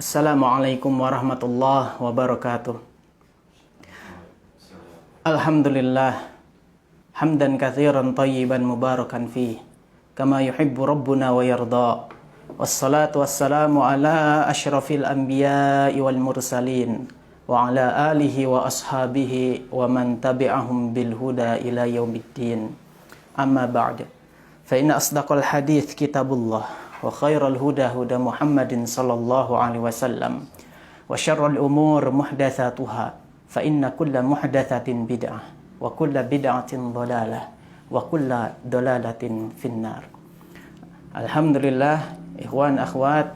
Assalamualaikum warahmatullahi wabarakatuh. Alhamdulillah hamdan katsiran thayyiban mubarakan fih kama yuhibbu rabbuna wa yarda. Wassalatu wassalamu ala asyrafil anbiya'i wal mursalin wa ala alihi wa ashabihi wa man tabi'ahum bil huda ila yaumiddin. Amma ba'd. Fa inna asdaqal hadits kitabullah wa khairal huda huda Muhammadin sallallahu alaihi wasallam wa syarrul umur muhdatsatuha fa inna kulla muhdatsatin bid'ah wa kulla bid'atin dhalalah wa kulla dhalalatin finnar. Alhamdulillah, ikhwan akhwat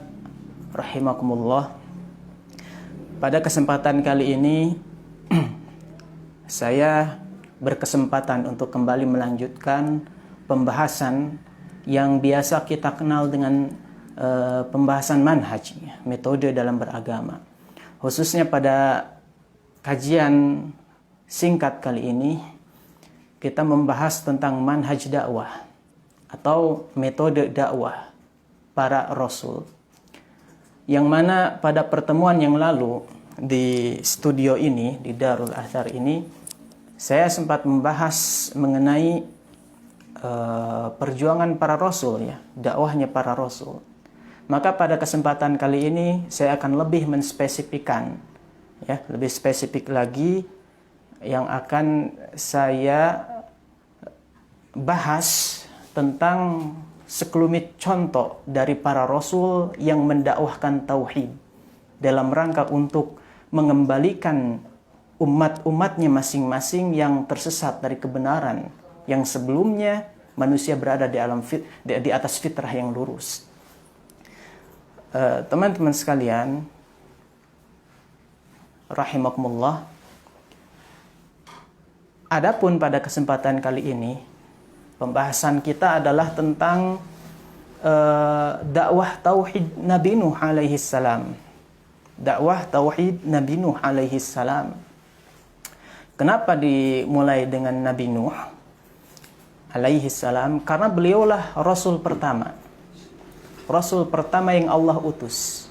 rahimakumullah. Pada kesempatan kali ini saya berkesempatan untuk kembali melanjutkan pembahasan yang biasa kita kenal dengan pembahasan manhaj, metode dalam beragama. Khususnya pada kajian singkat kali ini, kita membahas tentang manhaj dakwah atau metode dakwah para rasul. Yang mana pada pertemuan yang lalu di studio ini, di Darul Athar ini, saya sempat membahas mengenai perjuangan para rasul, ya, dakwahnya para rasul. Maka pada kesempatan kali ini saya akan lebih menspesifikkan, ya, lebih spesifik lagi yang akan saya bahas tentang sekelumit contoh dari para rasul yang mendakwahkan tauhid dalam rangka untuk mengembalikan umat-umatnya masing-masing yang tersesat dari kebenaran, yang sebelumnya manusia berada di atas fitrah yang lurus. Teman-teman sekalian, rahimakumullah. Adapun pada kesempatan kali ini, pembahasan kita adalah tentang dakwah tauhid Nabi Nuh alaihi salam. Dakwah tauhid Nabi Nuh alaihi salam. Kenapa dimulai dengan Nabi Nuh alaihi salam? Karena beliaulah rasul pertama. Rasul pertama yang Allah utus.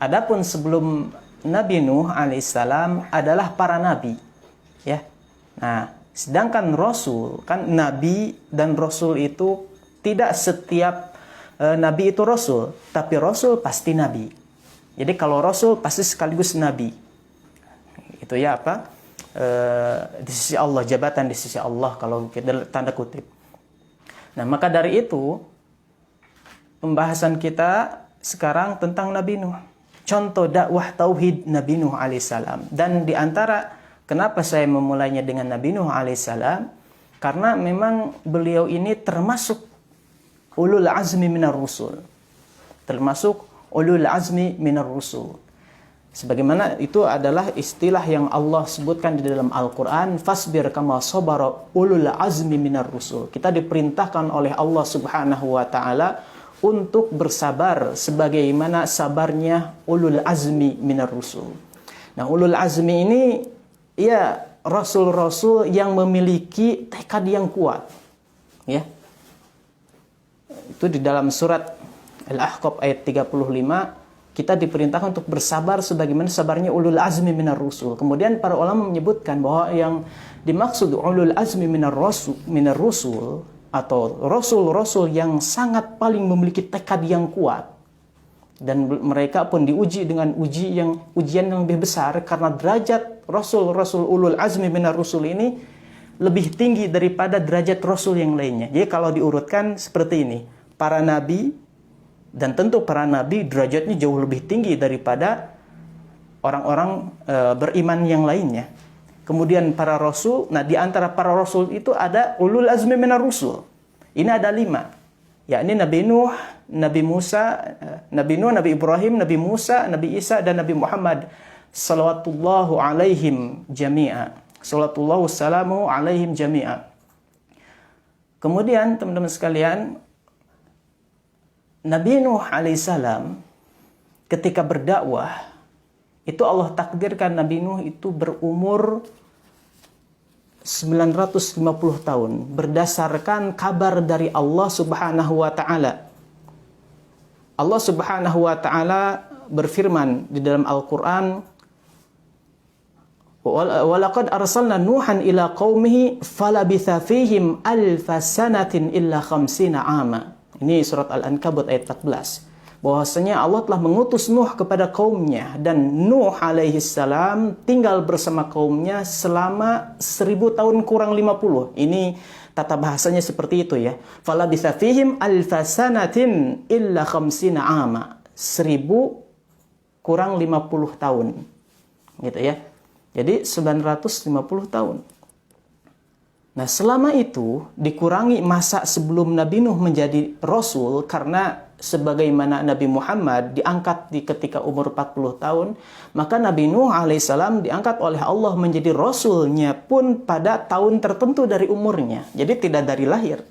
Adapun sebelum Nabi Nuh alaihi salam adalah para nabi, ya. Nah, sedangkan rasul, kan nabi dan rasul itu tidak setiap nabi itu rasul, tapi rasul pasti nabi. Jadi kalau rasul pasti sekaligus nabi. Itu ya apa? Di sisi Allah, jabatan di sisi Allah kalau kita tanda kutip. Nah, maka dari itu pembahasan kita sekarang tentang Nabi Nuh. Contoh dakwah tauhid Nabi Nuh alaihissalam. Dan di antara kenapa saya memulainya dengan Nabi Nuh alaihissalam, karena memang beliau ini termasuk ulul azmi minar rusul. Termasuk ulul azmi minar rusul. Sebagaimana itu adalah istilah yang Allah sebutkan di dalam Al-Quran, fasbir kama sabara ulul azmi minar rusul. Kita diperintahkan oleh Allah subhanahu wa ta'ala untuk bersabar sebagaimana sabarnya ulul azmi minar rusul. Nah, ulul azmi ini ya rasul-rasul yang memiliki tekad yang kuat, ya. Itu di dalam surat Al-Ahqaf ayat 35. Kita diperintahkan untuk bersabar sebagaimana sabarnya ulul azmi minar rusul. Kemudian para ulama menyebutkan bahwa yang dimaksud ulul azmi minar rusul atau rasul-rasul yang sangat paling memiliki tekad yang kuat, dan mereka pun diuji dengan ujian yang lebih besar karena derajat rasul-rasul ulul azmi minar rusul ini lebih tinggi daripada derajat rasul yang lainnya. Jadi kalau diurutkan seperti ini, para nabi, dan tentu para nabi derajatnya jauh lebih tinggi daripada orang-orang beriman yang lainnya. Kemudian para rasul, nah di antara para rasul itu ada ulul azmi minar rusul. Ini ada 5, yakni Nabi Nuh, Nabi Musa, Nabi Nuh, Nabi Ibrahim, Nabi Musa, Nabi Isa, dan Nabi Muhammad salawatullahu alaihim jami'a. Salawatullahu salamu alaihim jami'a. Kemudian teman-teman sekalian, Nabi Nuh alaihissalam ketika berdakwah, itu Allah takdirkan Nabi Nuh itu berumur 950 tahun berdasarkan kabar dari Allah subhanahu wa ta'ala. Allah subhanahu wa ta'ala berfirman di dalam Al-Quran, walaqad arsalna nuhan ila qaumihi falabitha fihim alfa sanatin illa khamsina ama. Ini surat Al-Ankabut ayat 14. Bahwasanya Allah telah mengutus Nuh kepada kaumnya, dan Nuh alaihi salam tinggal bersama kaumnya selama 1000 tahun kurang 50. Ini tata bahasanya seperti itu ya. Falabitha fihim alfa sanatin illa khamsina ama. 1000 kurang 50 tahun. Gitu ya. Jadi 950 tahun. Nah, selama itu dikurangi masa sebelum Nabi Nuh menjadi Rasul, karena sebagaimana Nabi Muhammad diangkat ketika umur 40 tahun, maka Nabi Nuh alaihissalam diangkat oleh Allah menjadi Rasulnya pun pada tahun tertentu dari umurnya. Jadi tidak dari lahir.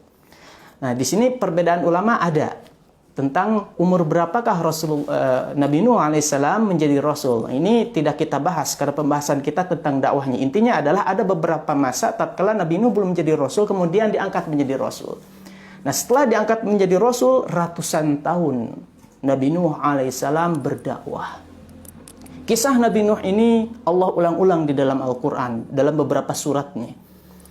Nah, di sini perbedaan ulama ada tentang umur berapakah Nabi Nuh alaihissalam menjadi Rasul. Ini tidak kita bahas karena pembahasan kita tentang dakwahnya. Intinya adalah ada beberapa masa tatkala Nabi Nuh belum menjadi Rasul, kemudian diangkat menjadi Rasul. Nah, setelah diangkat menjadi Rasul, ratusan tahun Nabi Nuh alaihissalam berdakwah. Kisah Nabi Nuh ini Allah ulang-ulang di dalam Al-Quran, dalam beberapa suratnya.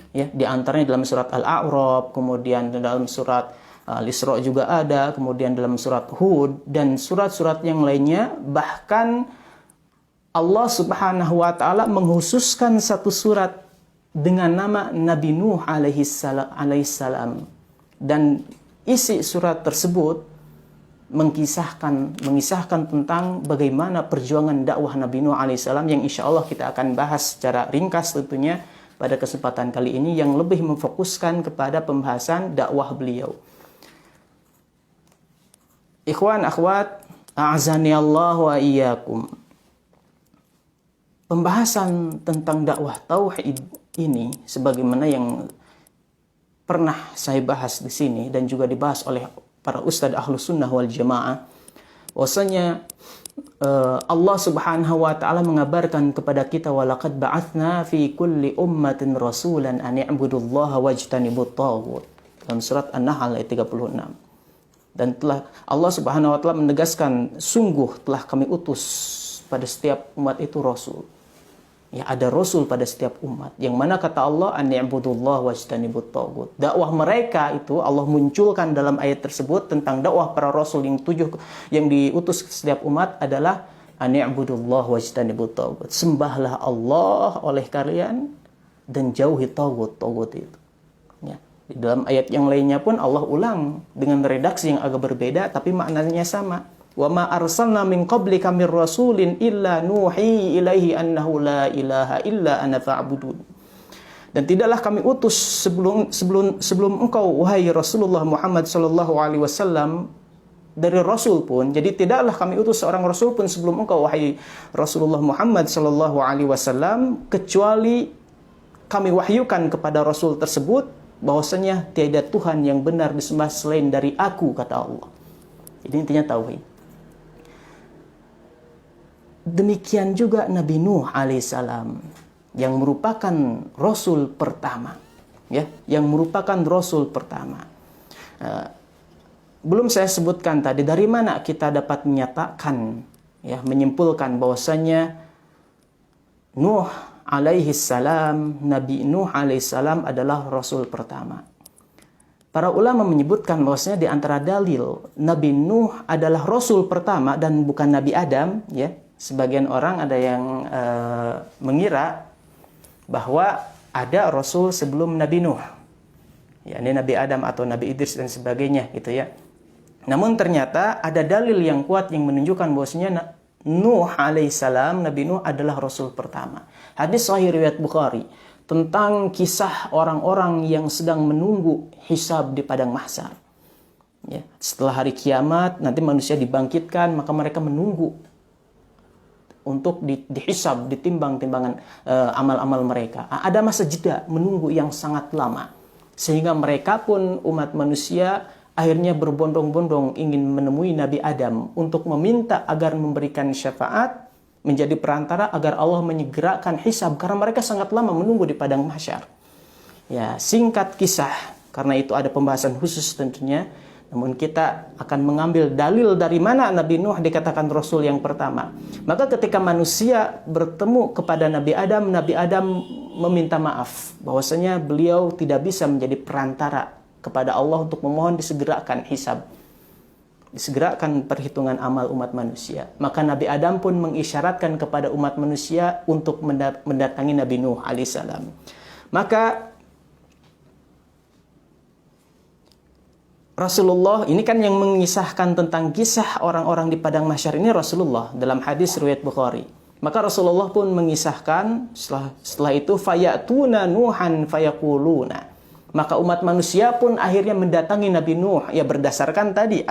Ya, di antaranya dalam surat Al-A'raf, kemudian dalam surat Al-Isra juga ada, kemudian dalam surat Hud, dan surat-surat yang lainnya. Bahkan Allah subhanahu wa ta'ala menghususkan satu surat dengan nama Nabi Nuh alaihissalam. Dan isi surat tersebut mengisahkan tentang bagaimana perjuangan dakwah Nabi Nuh alaihissalam, yang insya Allah kita akan bahas secara ringkas tentunya pada kesempatan kali ini, yang lebih memfokuskan kepada pembahasan dakwah beliau. Ikhwan, akhwat, a'azani Allah wa iyyakum. Pembahasan tentang dakwah tauhid ini, sebagaimana yang pernah saya bahas di sini dan juga dibahas oleh para ustadz Ahlus Sunnah wal Jamaah, bahwasanya Allah Subhanahu wa taala mengabarkan kepada kita, walaqad ba'atsna fi kulli ummatin rasulan an i'budullaha wajtanibut taghut, dalam surat An-Nahl ayat 36. Dan telah Allah Subhanahu wa taala menegaskan, sungguh telah kami utus pada setiap umat itu rasul. Ya, ada rasul pada setiap umat. Yang mana kata Allah, an-i'budullaha wajtanibut taghut. Dakwah mereka itu Allah munculkan dalam ayat tersebut tentang dakwah para rasul yang diutus ke setiap umat adalah an-i'budullaha wajtanibut taghut. Sembahlah Allah oleh kalian dan jauhi taghut itu. Ya. Di dalam ayat yang lainnya pun Allah ulang dengan redaksi yang agak berbeda, tapi maknanya sama. Wa ma arsalna min qablika mir rasulin illa nuhi ilaihi annahu la ilaha illa ana fa'budun. Dan tidaklah kami utus sebelum engkau, wahai Rasulullah Muhammad sallallahu alaihi wasallam, dari rasul pun. Jadi tidaklah kami utus seorang rasul pun sebelum engkau, wahai Rasulullah Muhammad sallallahu alaihi wasallam, kecuali kami wahyukan kepada rasul tersebut bahwasanya tiada Tuhan yang benar disembah selain dari aku, kata Allah. Ini intinya tauhid. Demikian juga Nabi Nuh alaihissalam, yang merupakan rasul pertama, ya, yang merupakan rasul pertama. Belum saya sebutkan tadi dari mana kita dapat menyatakan, ya, menyimpulkan bahwasanya Nuh alaihissalam, Nabi Nuh alaihissalam adalah rasul pertama. Para ulama menyebutkan bahwasanya di antara dalil Nabi Nuh adalah rasul pertama dan bukan Nabi Adam, ya. Sebagian orang ada yang mengira bahwa ada rasul sebelum Nabi Nuh, ya, ini Nabi Adam atau Nabi Idris dan sebagainya, gitu ya. Namun ternyata ada dalil yang kuat yang menunjukkan bahwasanya Nuh alaihissalam, Nabi Nuh adalah rasul pertama. Hadis sahih riwayat Bukhari tentang kisah orang-orang yang sedang menunggu hisab di padang mahsyar. Ya, setelah hari kiamat nanti manusia dibangkitkan, maka mereka menunggu untuk dihisab, ditimbang timbangan amal-amal mereka. Ada masa jeda menunggu yang sangat lama, sehingga mereka pun umat manusia akhirnya berbondong-bondong ingin menemui Nabi Adam untuk meminta agar memberikan syafaat, menjadi perantara agar Allah menyegerakan hisab, karena mereka sangat lama menunggu di padang mahsyar. Ya, singkat kisah, karena itu ada pembahasan khusus tentunya. Namun kita akan mengambil dalil dari mana Nabi Nuh dikatakan Rasul yang pertama. Maka ketika manusia bertemu kepada Nabi Adam meminta maaf. Bahwasanya beliau tidak bisa menjadi perantara kepada Allah untuk memohon disegerakan hisab. Disegerakan perhitungan amal umat manusia. Maka Nabi Adam pun mengisyaratkan kepada umat manusia untuk mendatangi Nabi Nuh alaihissalam. Maka Rasulullah ini kan yang mengisahkan tentang kisah orang-orang di padang mahsyar ini Rasulullah dalam hadis riwayat Bukhari. Maka Rasulullah pun mengisahkan setelah itu fayatuna nuhan fayaquluna. Maka umat manusia pun akhirnya mendatangi Nabi Nuh ya berdasarkan tadi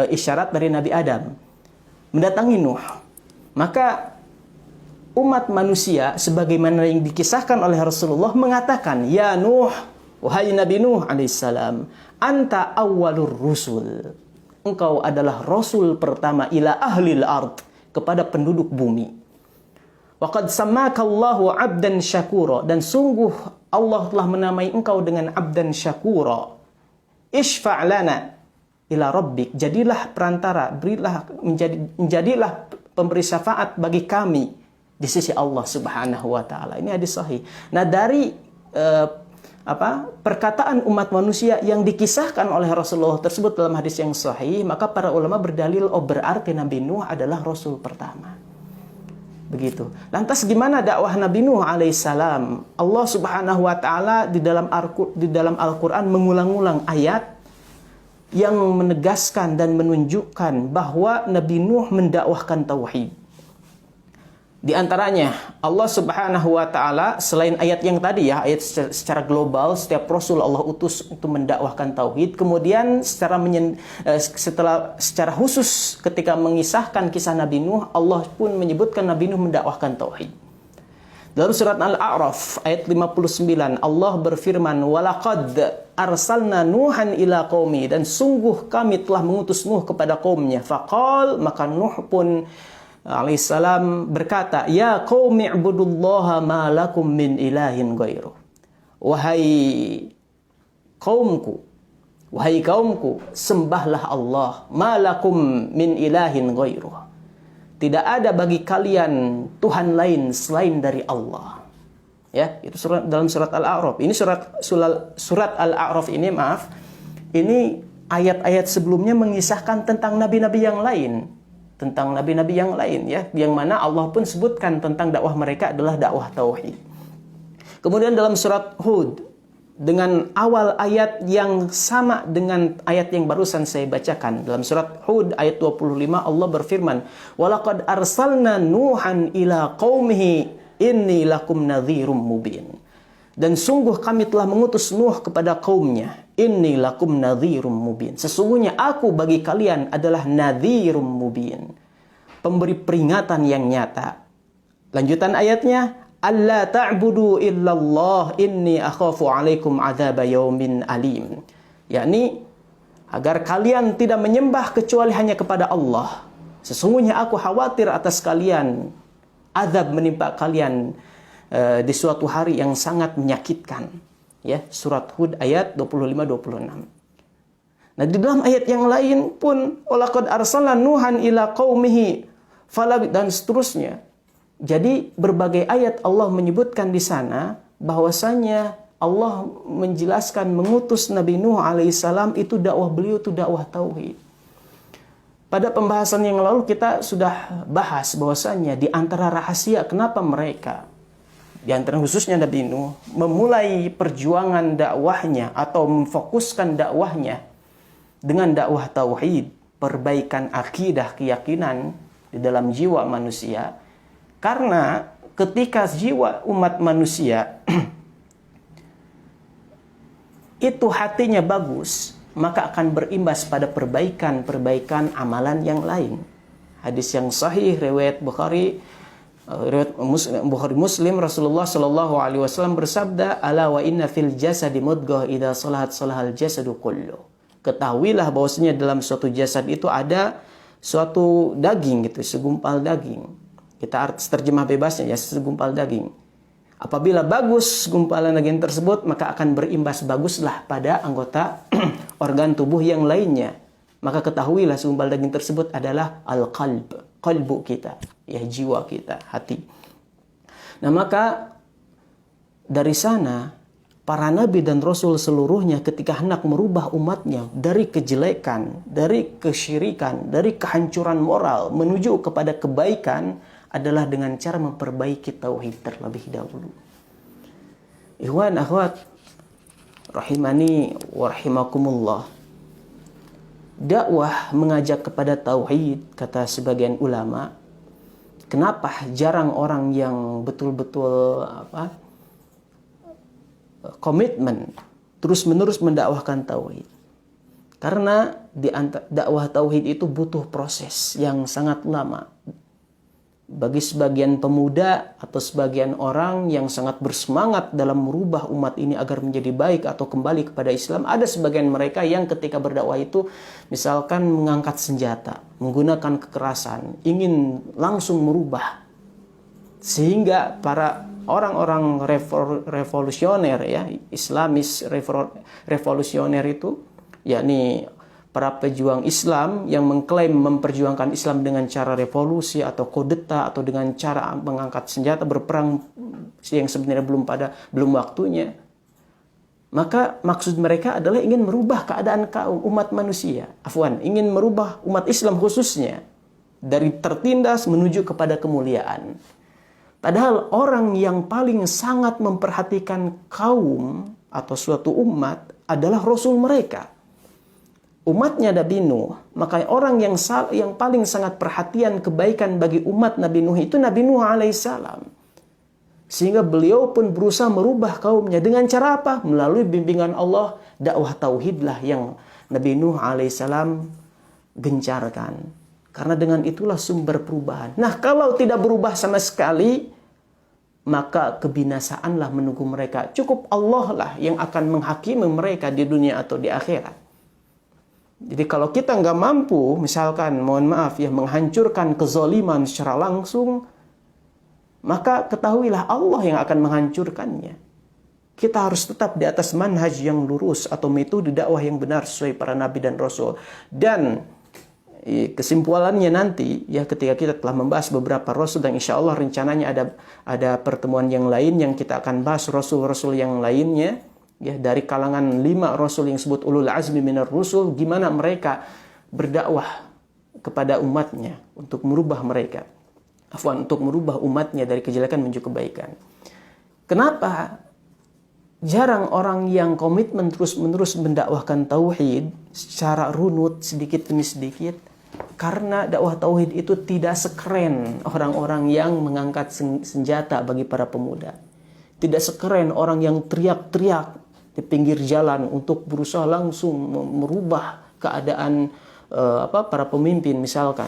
isyarat dari Nabi Adam. Mendatangi Nuh. Maka umat manusia sebagaimana yang dikisahkan oleh Rasulullah mengatakan, "Ya Nuh, wahai Nabi Nuh alaihissalam, anta awwalur rusul." Engkau adalah rasul pertama ila ahlil ard, kepada penduduk bumi. Waqad sammakallahu 'abdan syakura, dan sungguh Allah telah menamai engkau dengan 'abdan syakura. Ishfa' lana ila rabbik, jadilah perantara, menjadilah pemberi syafaat bagi kami di sisi Allah Subhanahu wa taala. Ini hadis sahih. Nah, dari perkataan umat manusia yang dikisahkan oleh Rasulullah tersebut dalam hadis yang sahih, maka para ulama berdalil berarti Nabi Nuh adalah rasul pertama. Begitu. Lantas gimana dakwah Nabi Nuh alaihissalam? Allah Subhanahu wa taala di dalam Al-Qur'an mengulang-ulang ayat yang menegaskan dan menunjukkan bahwa Nabi Nuh mendakwahkan tauhid. Di antaranya Allah Subhanahu wa taala selain ayat yang tadi ya, ayat secara global setiap rasul Allah utus untuk mendakwahkan tauhid, kemudian secara khusus ketika mengisahkan kisah Nabi Nuh, Allah pun menyebutkan Nabi Nuh mendakwahkan tauhid. Dalam surat Al-A'raf ayat 59 Allah berfirman, "Walaqad arsalna Nuhan ila qaumi," dan sungguh kami telah mengutus Nuh kepada kaumnya. Faqal, maka Nuh pun alaihissalam berkata, "Ya qaumi ibudullaha ma lakum min ilahin ghairuh." Wahai kaumku, sembahlah Allah, ma lakum min ilahin ghairuh. Tidak ada bagi kalian Tuhan lain selain dari Allah. Ya, itu dalam surat Al-A'raf. Ini surat Al-A'raf ini ini ayat-ayat sebelumnya mengisahkan tentang nabi-nabi yang lain. Ya, yang mana Allah pun sebutkan tentang dakwah mereka adalah dakwah tauhid. Kemudian dalam surat Hud dengan awal ayat yang sama dengan ayat yang barusan saya bacakan, dalam surat Hud ayat 25 Allah berfirman, "Walaqad arsalna Nuhan ila qaumihi inni lakum nadhirum mubin." Dan sungguh kami telah mengutus Nuh kepada kaumnya, inni lakum nadhirum mubin. Sesungguhnya aku bagi kalian adalah nadhirum mubin, pemberi peringatan yang nyata. Lanjutan ayatnya, alla ta'budu illallah inni akhafu alaikum adzab yaumin alim. Yakni agar kalian tidak menyembah kecuali hanya kepada Allah. Sesungguhnya aku khawatir atas kalian, azab menimpa kalian di suatu hari yang sangat menyakitkan. Ya, surat Hud ayat 25-26. Nah, di dalam ayat yang lain pun walaqad arsalna Nuhan ila qaumihi dan seterusnya. Jadi berbagai ayat Allah menyebutkan di sana bahwasanya Allah menjelaskan mengutus Nabi Nuh alaihissalam itu dakwah beliau itu dakwah tauhid. Pada pembahasan yang lalu kita sudah bahas bahwasanya di antara rahasia kenapa mereka, di antara khususnya Nabi Nuh, memulai perjuangan dakwahnya atau memfokuskan dakwahnya dengan dakwah tauhid, perbaikan akidah, keyakinan di dalam jiwa manusia. Karena ketika jiwa umat manusia itu hatinya bagus, maka akan berimbas pada perbaikan amalan yang lain. Hadis yang sahih riwayat Bukhari Muslim, Rasulullah Shallallahu Alaihi Wasallam bersabda, "Ala wa inna fil jasadi mudghah idza salahat salahal jasadu kullu." Ketahuilah bahwasanya dalam suatu jasad itu ada suatu daging gitu, segumpal daging. Kita terjemah bebasnya ya, segumpal daging. Apabila bagus gumpalan gen tersebut, maka akan berimbas baguslah pada anggota organ tubuh yang lainnya. Maka ketahuilah segumpal daging tersebut adalah al-qalb, qalbu kita, ya jiwa kita, hati. Nah, maka dari sana para nabi dan rasul seluruhnya ketika hendak merubah umatnya dari kejelekan, dari kesyirikan, dari kehancuran moral menuju kepada kebaikan adalah dengan cara memperbaiki tauhid terlebih dahulu. Ikhwan akhwat rahimani wa rahimakumullah. Dakwah mengajak kepada tauhid, kata sebagian ulama. Kenapa jarang orang yang betul-betul komitmen terus-menerus mendakwahkan tauhid? Karena dakwah tauhid itu butuh proses yang sangat lama. Bagi sebagian pemuda atau sebagian orang yang sangat bersemangat dalam merubah umat ini agar menjadi baik atau kembali kepada Islam, ada sebagian mereka yang ketika berdakwah itu misalkan mengangkat senjata, menggunakan kekerasan, ingin langsung merubah. Sehingga para orang-orang revolusioner, ya, Islamis revolusioner itu, yakni para pejuang Islam yang mengklaim memperjuangkan Islam dengan cara revolusi atau kudeta atau dengan cara mengangkat senjata berperang yang sebenarnya belum waktunya. Maka maksud mereka adalah ingin merubah keadaan kaum umat manusia. Ingin merubah umat Islam khususnya dari tertindas menuju kepada kemuliaan. Padahal orang yang paling sangat memperhatikan kaum atau suatu umat adalah Rasul mereka. Umatnya Nabi Nuh, maka orang yang paling sangat perhatian kebaikan bagi umat Nabi Nuh itu Nabi Nuh alaihissalam. Sehingga beliau pun berusaha merubah kaumnya dengan cara apa? Melalui bimbingan Allah, dakwah tauhidlah yang Nabi Nuh alaihissalam gencarkan. Karena dengan itulah sumber perubahan. Nah, kalau tidak berubah sama sekali, maka kebinasaanlah menunggu mereka. Cukup Allah lah yang akan menghakimi mereka di dunia atau di akhirat. Jadi kalau kita nggak mampu, misalkan, mohon maaf ya, menghancurkan kezaliman secara langsung, maka ketahuilah Allah yang akan menghancurkannya. Kita harus tetap di atas manhaj yang lurus atau metode dakwah yang benar sesuai para nabi dan rasul. Dan kesimpulannya nanti, ya, ketika kita telah membahas beberapa rasul, dan insya Allah rencananya ada pertemuan yang lain yang kita akan bahas rasul-rasul yang lainnya. Ya, dari kalangan 5 rasul yang disebut ulul azmi minar rusul, gimana mereka berdakwah kepada umatnya untuk merubah mereka. Untuk merubah umatnya dari kejelekan menuju kebaikan. Kenapa jarang orang yang komitmen terus-menerus mendakwahkan tauhid secara runut sedikit demi sedikit? Karena dakwah tauhid itu tidak sekeren orang-orang yang mengangkat senjata bagi para pemuda. Tidak sekeren orang yang teriak-teriak di pinggir jalan untuk berusaha langsung merubah keadaan para pemimpin misalkan.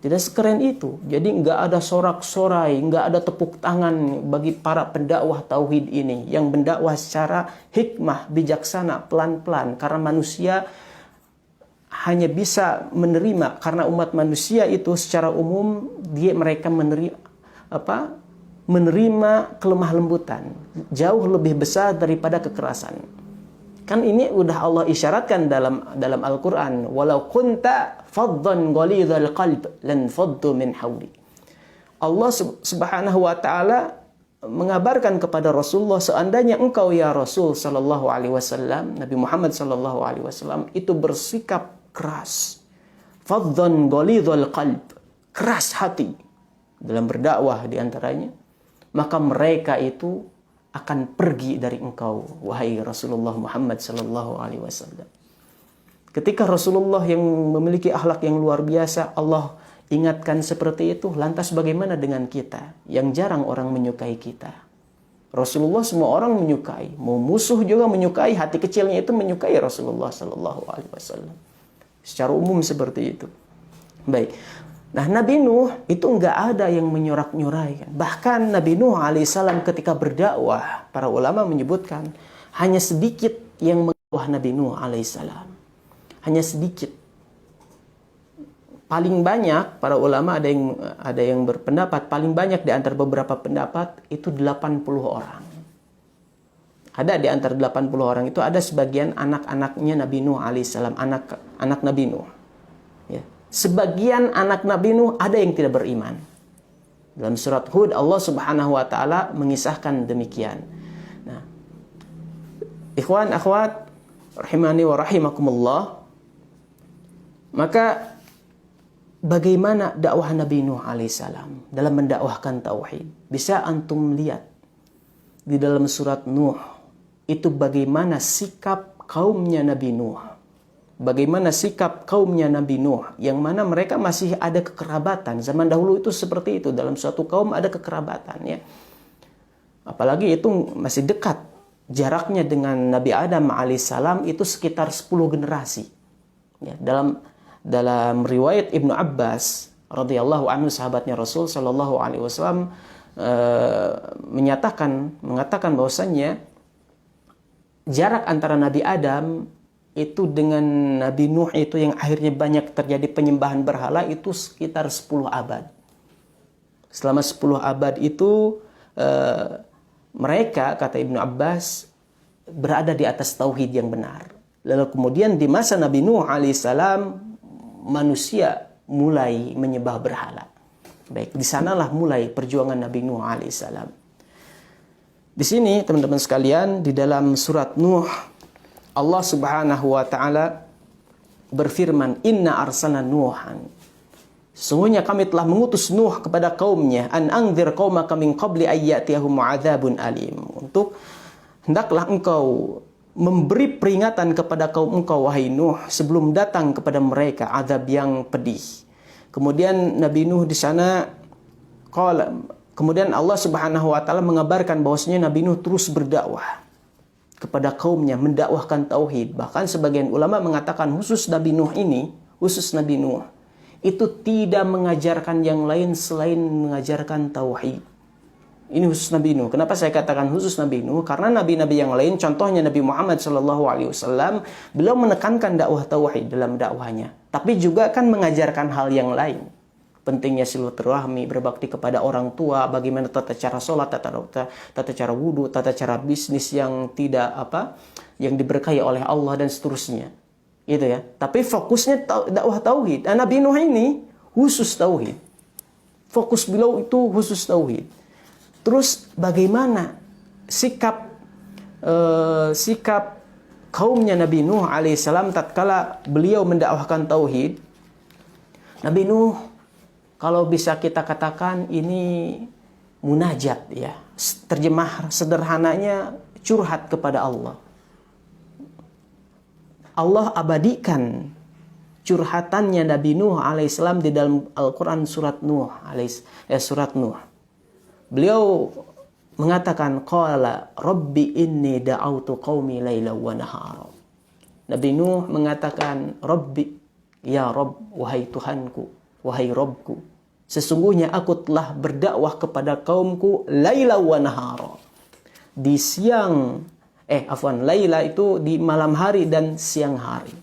Tidak sekeren itu. Jadi nggak ada sorak-sorai, nggak ada tepuk tangan bagi para pendakwah tauhid ini yang mendakwah secara hikmah, bijaksana, pelan-pelan. Karena manusia hanya bisa menerima, karena umat manusia itu secara umum mereka menerima kelemah lembutan jauh lebih besar daripada kekerasan. Kan ini udah Allah isyaratkan dalam Al-Quran. Walau kunta faddan ghalidhal qalb lan faddu min hawli. Allah subhanahu wa ta'ala mengabarkan kepada Rasulullah, seandainya engkau ya Rasul sallallahu alaihi wasallam, Nabi Muhammad sallallahu alaihi wasallam itu bersikap keras. Faddan ghalidhal qalb, keras hati dalam berdakwah diantaranya, maka mereka itu akan pergi dari engkau, wahai Rasulullah Muhammad sallallahu alaihi wasallam. Ketika Rasulullah yang memiliki akhlak yang luar biasa, Allah ingatkan seperti itu, lantas bagaimana dengan kita yang jarang orang menyukai kita? Rasulullah semua orang menyukai, mau musuh juga menyukai, hati kecilnya itu menyukai Rasulullah sallallahu alaihi wasallam. Secara umum seperti itu. Baik. Nah, Nabi Nuh itu nggak ada yang menyorak-nyoraikan. Bahkan Nabi Nuh alaihissalam ketika berdakwah, para ulama menyebutkan hanya sedikit yang mendakwah Nabi Nuh alaihissalam. Hanya sedikit. paling banyak para ulama ada yang berpendapat paling banyak di antara beberapa pendapat itu 80 orang. Ada di antara 80 orang itu ada sebagian anak-anaknya Nabi Nuh alaihissalam, anak Nabi Nuh. Ya. Sebagian anak Nabi Nuh ada yang tidak beriman. Dalam surat Hud Allah Subhanahu wa taala mengisahkan demikian. Nah, ikhwan akhwat rahimani wa rahimakumullah, maka bagaimana dakwah Nabi Nuh alaihissalam dalam mendakwahkan tauhid? Bisa antum lihat di dalam surat Nuh itu bagaimana sikap kaumnya Nabi Nuh. Bagaimana sikap kaumnya Nabi Nuh, yang mana mereka masih ada kekerabatan. Zaman dahulu itu seperti itu, dalam suatu kaum ada kekerabatan, ya. Apalagi itu masih dekat jaraknya dengan Nabi Adam alaihissalam itu sekitar 10 generasi. Ya, dalam riwayat Ibnu Abbas radhiyallahu anhu, sahabatnya Rasul sallallahu alaihi wasallam, mengatakan bahwasannya jarak antara Nabi Adam itu dengan Nabi Nuh itu yang akhirnya banyak terjadi penyembahan berhala itu sekitar 10 abad. Selama 10 abad itu mereka, kata Ibnu Abbas, berada di atas tauhid yang benar. Lalu kemudian di masa Nabi Nuh alaihissalam manusia mulai menyembah berhala. Baik, di sanalah mulai perjuangan Nabi Nuh alaihissalam. Di sini teman-teman sekalian, di dalam surat Nuh Allah Subhanahu wa taala berfirman, "Inna arsalna Nuhan." Sesungguhnya kami telah mengutus Nuh kepada kaumnya, an anzir qaumaka min qabli ayyatihum adzabun alim. Untuk hendaklah engkau memberi peringatan kepada kaum engkau wahai Nuh sebelum datang kepada mereka azab yang pedih. Kemudian Nabi Nuh di sana kemudian Allah Subhanahu wa taala mengabarkan bahwasanya Nabi Nuh terus berdakwah kepada kaumnya, mendakwahkan tauhid. Bahkan sebagian ulama mengatakan khusus Nabi Nuh itu tidak mengajarkan yang lain selain mengajarkan tauhid. Ini khusus Nabi Nuh. Kenapa saya katakan khusus Nabi Nuh? Karena nabi-nabi yang lain, contohnya Nabi Muhammad SAW, beliau menekankan dakwah tauhid dalam dakwahnya, tapi juga kan mengajarkan hal yang lain. Pentingnya silaturahmi, berbakti kepada orang tua, bagaimana tata cara sholat, tata cara wudhu, tata cara bisnis yang yang diberkahi oleh Allah dan seterusnya. Gitu ya. Tapi fokusnya dakwah tauhid. Nabi Nuh ini khusus tauhid. Fokus beliau itu khusus tauhid. Terus bagaimana sikap kaumnya Nabi Nuh alaihissalam tatkala beliau mendakwahkan tauhid? Nabi Nuh, kalau bisa kita katakan ini munajat, ya. Terjemah sederhananya curhat kepada Allah. Allah abadikan curhatannya Nabi Nuh alaihissalam di dalam Al-Quran surat Nuh. Beliau mengatakan, qala rabbi inni da'autu qaumi laila wa nahara. Nabi Nuh mengatakan, Rabbi, ya Rabb, wahai Tuhanku, wahai Rabbku, sesungguhnya aku telah berdakwah kepada kaumku laila wa nahara. Di siang, laila itu di malam hari dan siang hari.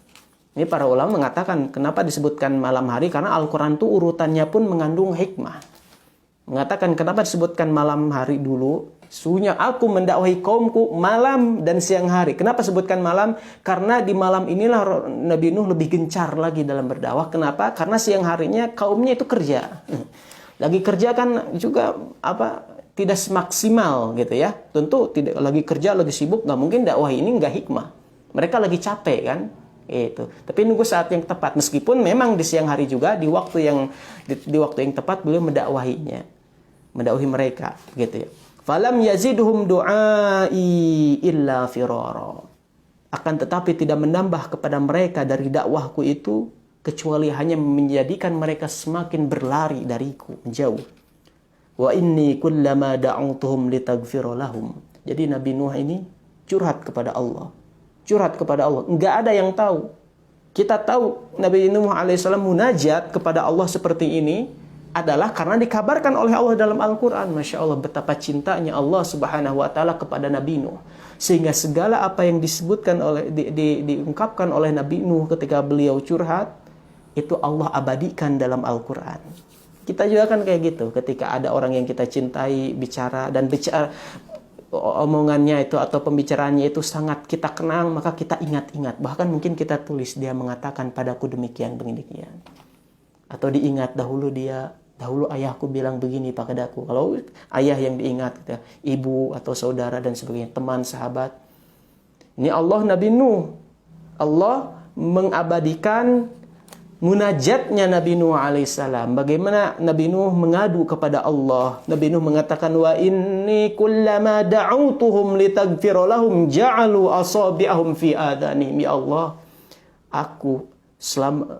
Ini para ulama mengatakan kenapa disebutkan malam hari, karena Al-Quran itu urutannya pun mengandung hikmah. Mengatakan kenapa disebutkan malam hari dulu. Sesungguhnya aku mendakwahi kaumku malam dan siang hari. Kenapa sebutkan malam? Karena di malam inilah Nabi Nuh lebih gencar lagi dalam berdakwah. Kenapa? Karena siang harinya kaumnya itu kerja. Lagi kerja kan juga tidak semaksimal gitu ya. Tentu tidak lagi kerja, lagi sibuk, nggak mungkin dakwah ini nggak hikmah. Mereka lagi capek kan? Itu. Tapi nunggu saat yang tepat. Meskipun memang di siang hari juga di waktu yang tepat beliau mendakwahi mereka gitu ya. Falam yazidhum du'ai illa firara. Akan tetapi tidak menambah kepada mereka dari dakwahku itu kecuali hanya menjadikan mereka semakin berlari dariku, menjauh. Wa inni kullama da'utuhum litaghfira lahum. Jadi Nabi Nuh ini curhat kepada Allah. Enggak ada yang tahu. Kita tahu Nabi Nuh alaihissalam munajat kepada Allah seperti ini adalah karena dikabarkan oleh Allah dalam Al-Quran. Masya Allah, betapa cintanya Allah Subhanahu wa ta'ala kepada Nabi Nuh, sehingga segala apa yang disebutkan diungkapkan oleh Nabi Nuh ketika beliau curhat itu Allah abadikan dalam Al-Quran. Kita juga kan kayak gitu, ketika ada orang yang kita cintai bicara, dan bicara omongannya itu atau pembicaraannya itu sangat kita kenang, maka kita ingat-ingat. Bahkan mungkin kita tulis, dia mengatakan padaku demikian demikian. Atau diingat dahulu ayahku bilang begini padaku. Kalau ayah yang diingat, gitu, ibu atau saudara dan sebagainya, teman, sahabat. Ini Allah Nabi Nuh. Allah mengabadikan munajatnya Nabi Nuh alaihissalam. Bagaimana Nabi Nuh mengadu kepada Allah. Nabi Nuh mengatakan, wa inni kullama da'utuhum litaghfira lahum ja'alu asabi'ahum fi adhanihim. Ya Allah, aku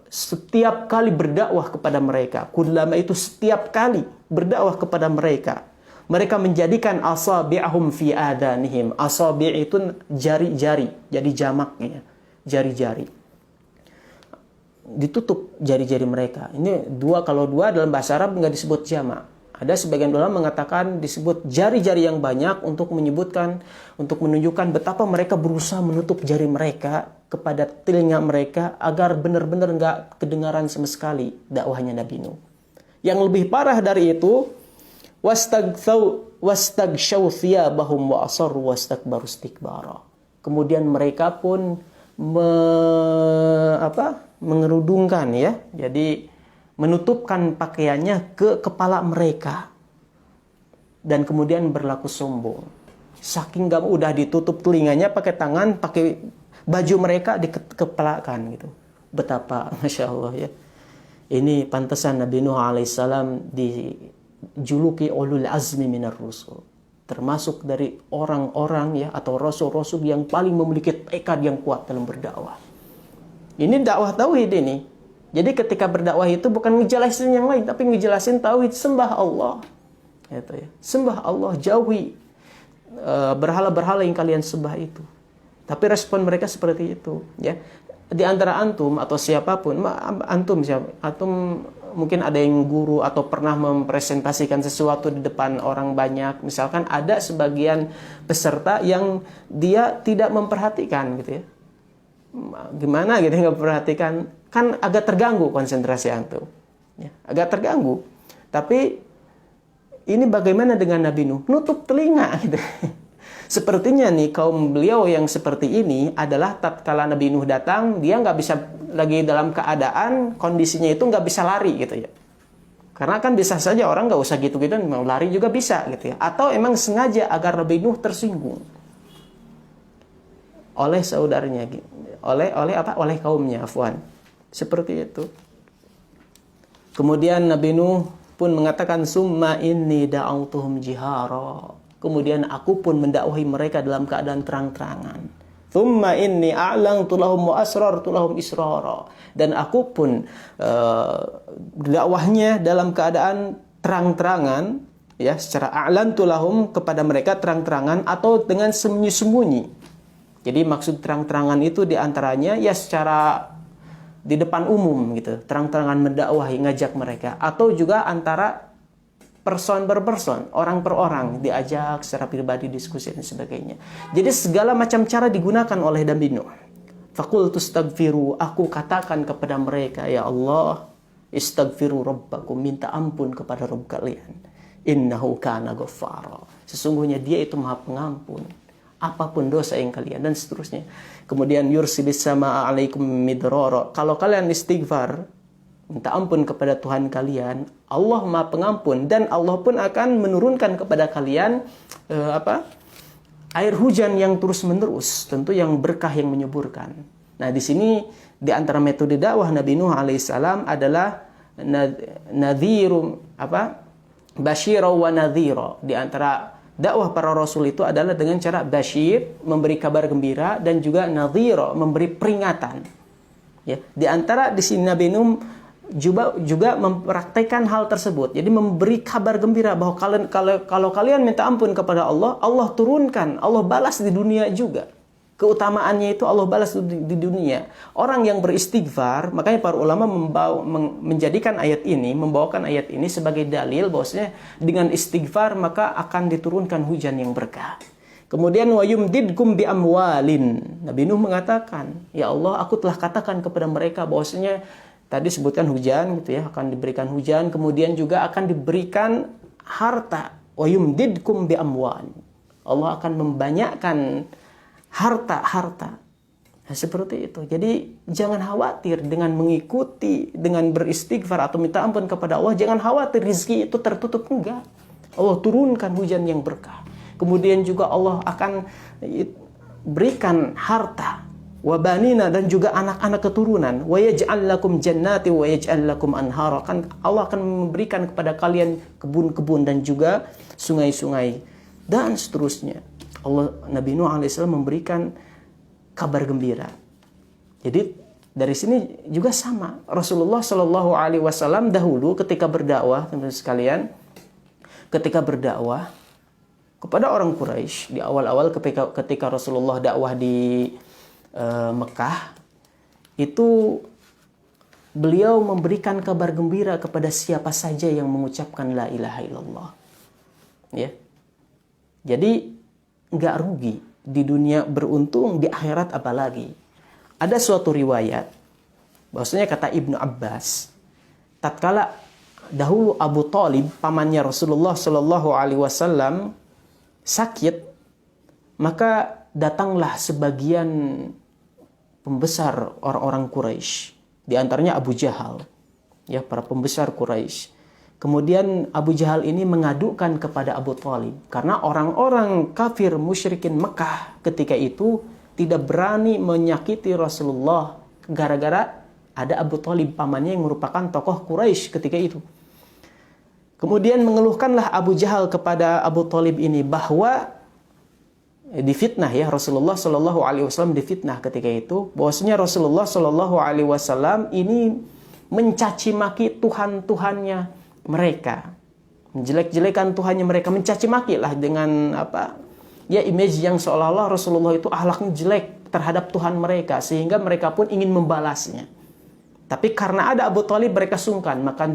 setiap kali berdakwah kepada mereka, kullama itu setiap kali berdakwah kepada mereka, mereka menjadikan asabi'ahum fi adhanihim. Asabi' itu jari-jari, jadi jamaknya jari-jari, ditutup jari-jari mereka. Ini dua, kalau dua dalam bahasa Arab nggak disebut jamak. Ada sebagian ulama mengatakan disebut jari-jari yang banyak untuk menunjukkan betapa mereka berusaha menutup jari mereka kepada telinga mereka agar benar-benar nggak kedengaran sama sekali dakwahnya Nabi Nuh. Yang lebih parah dari itu, wastaghshaw thiyabahum wa asarru wastakbaru istikbara. Kemudian mereka pun mengerudungkan, ya, jadi menutupkan pakaiannya ke kepala mereka dan kemudian berlaku sombong. Saking gak udah ditutup telinganya pakai tangan, pakai baju mereka dikepalakan gitu. Betapa, masya Allah, ya. Ini pantasan Nabi Nuh alaihissalam dijuluki ulul azmi minar rusul, termasuk dari orang-orang, ya, atau rasul-rasul yang paling memiliki tekad yang kuat dalam berdakwah. Ini dakwah tauhid ini. Jadi ketika berdakwah itu bukan ngejelasin yang lain, tapi ngejelasin tauhid, sembah Allah. Gitu, ya. Sembah Allah, jauhi berhala-berhala yang kalian sembah itu. Tapi respon mereka seperti itu, ya. Di antara antum atau siapapun, antum mungkin ada yang guru atau pernah mempresentasikan sesuatu di depan orang banyak. Misalkan ada sebagian peserta yang dia tidak memperhatikan, gitu, ya. Gimana gitu nggak perhatikan, kan agak terganggu konsentrasi antum, ya, agak terganggu. Tapi ini bagaimana dengan Nabi Nuh? Nutup telinga gitu. Sepertinya nih kaum beliau yang seperti ini adalah tatkala Nabi Nuh datang, dia nggak bisa lagi dalam keadaan kondisinya itu nggak bisa lari gitu, ya. Karena kan bisa saja orang nggak usah gitu-gitu mau lari juga bisa gitu, ya. Atau emang sengaja agar Nabi Nuh tersinggung oleh saudaranya, oleh kaumnya, afwan. Seperti itu. Kemudian Nabi Nuh pun mengatakan, summa inni da'autuhum jihara. Kemudian aku pun mendakwahi mereka dalam keadaan terang-terangan. Summa inni a'lantu lahum wa asrartu lahum israra. Dan aku pun dakwahnya dalam keadaan terang-terangan, ya, secara a'lantu lahum kepada mereka terang-terangan atau dengan sembunyi-sembunyi. Jadi maksud terang-terangan itu diantaranya, ya, secara di depan umum gitu, terang-terangan mendakwahi, ngajak mereka, atau juga antara person per person, orang per orang, diajak secara pribadi, diskusi dan sebagainya. Jadi segala macam cara digunakan oleh Nabi Nuh. Faqultu astaghfiru, aku katakan kepada mereka, ya Allah, istaghfiru rabbakum, minta ampun kepada Rabb kalian. Innahu kana ghaffara, sesungguhnya dia itu Maha Pengampun apapun dosa yang kalian, dan seterusnya. Kemudian yursilis sama alaikum midrara, kalau kalian istighfar, minta ampun kepada Tuhan kalian, Allah Maha Pengampun, dan Allah pun akan menurunkan kepada kalian air hujan yang terus-menerus, tentu yang berkah, yang menyuburkan. Nah, di sini di antara metode dakwah Nabi Nuh alaihissalam adalah nadhiru basyira wa nadhira. Di antara dakwah para rasul itu adalah dengan cara basyir, memberi kabar gembira, dan juga nadhira, memberi peringatan. Ya, di antara di sini Nabi Nuh juga mempraktekkan hal tersebut. Jadi memberi kabar gembira bahwa kalau kalian minta ampun kepada Allah, Allah turunkan, Allah balas di dunia juga. Keutamaannya itu Allah balas di dunia. Orang yang beristighfar, makanya para ulama menjadikan membawakan ayat ini sebagai dalil bahwasanya dengan istighfar maka akan diturunkan hujan yang berkah. Kemudian wa yumdidkum bi amwalin. Nabi Nuh mengatakan, ya Allah, aku telah katakan kepada mereka bahwasanya tadi sebutkan hujan gitu ya, akan diberikan hujan, kemudian juga akan diberikan harta. Wa yumdidkum bi amwal. Allah akan membanyakkan harta-harta. Nah, seperti itu. Jadi jangan khawatir dengan mengikuti, dengan beristighfar atau minta ampun kepada Allah. Jangan khawatir rezeki itu tertutup, enggak. Allah turunkan hujan yang berkah. Kemudian juga Allah akan berikan harta, wabanina, dan juga anak-anak keturunan. Wa yaj'al lakum jannati wa yaj'al lakum anhara. Kan Allah akan memberikan kepada kalian kebun-kebun dan juga sungai-sungai dan seterusnya. Nabi Nuh alaihissalam memberikan kabar gembira. Jadi dari sini juga sama. Rasulullah Shallallahu alaihi wasallam dahulu ketika berdakwah, teman-teman sekalian, ketika berdakwah kepada orang Quraisy di awal-awal ketika Rasulullah dakwah di Mekah, itu beliau memberikan kabar gembira kepada siapa saja yang mengucapkan la ilaha illallah. Ya. Jadi nggak rugi di dunia, beruntung di akhirat apalagi. Ada suatu riwayat bahwasanya kata Ibnu Abbas, tatkala dahulu Abu Thalib pamannya Rasulullah Shallallahu alaihi wasallam sakit, maka datanglah sebagian pembesar orang-orang Quraisy, di antaranya Abu Jahal, ya, para pembesar Quraisy. Kemudian Abu Jahal ini mengadukan kepada Abu Thalib karena orang-orang kafir musyrikin Mekah ketika itu tidak berani menyakiti Rasulullah gara-gara ada Abu Thalib pamannya yang merupakan tokoh Quraisy ketika itu. Kemudian mengeluhkanlah Abu Jahal kepada Abu Thalib ini bahwa difitnah, ya, Rasulullah Shallallahu alaihi wasallam difitnah ketika itu, bahwasanya Rasulullah Shallallahu alaihi wasallam ini mencaci maki Tuhan-tuhannya mereka, menjelek-jelekan Tuhannya mereka, mencaci maki lah dengan apa, ya, image yang seolah-olah Rasulullah itu akhlaknya jelek terhadap Tuhan mereka, sehingga mereka pun ingin membalasnya. Tapi karena ada Abu Thalib mereka sungkan, maka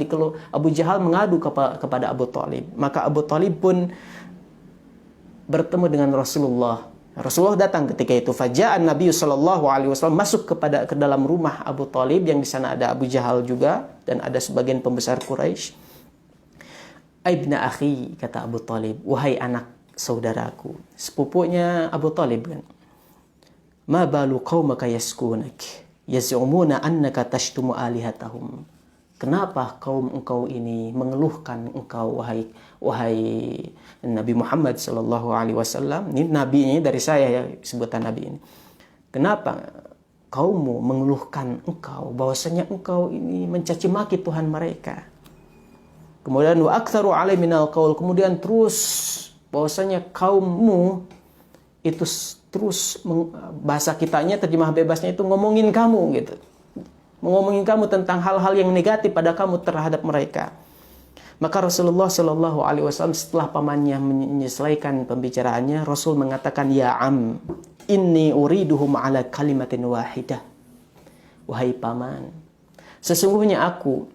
Abu Jahal mengadu kepada Abu Thalib. Maka Abu Thalib pun bertemu dengan Rasulullah. Rasulullah datang ketika itu. Faja'an Nabi sallallahu alaihi wasallam, masuk ke dalam rumah Abu Thalib, yang di sana ada Abu Jahal juga dan ada sebagian pembesar Quraisy. Aibna akhi, kata Abu Thalib, wahai anak saudaraku, sepupunya Abu Thalib kan. Ma balu qaumaka yaskunak yaz'umuna annaka tashtumu alihatahum. Kenapa kaum engkau ini mengeluhkan engkau, wahai Nabi Muhammad sallallahu alaihi wasallam. Ini nabi ini dari saya, ya, sebutan nabi ini. Kenapa kaummu mengeluhkan engkau bahwasanya engkau ini mencaci maki Tuhan mereka? Kemudian wa aktsaru alai minal qaul, kemudian terus bahwasanya kaummu itu terus, bahasa kitanya terjemah bebasnya itu ngomongin kamu gitu. Ngomongin kamu tentang hal-hal yang negatif pada kamu terhadap mereka. Maka Rasulullah Shallallahu alaihi wasallam setelah pamannya menyelesaikan pembicaraannya, Rasul mengatakan, ya am, inni uriduhum ala kalimatin wahidah. Wahai paman, sesungguhnya aku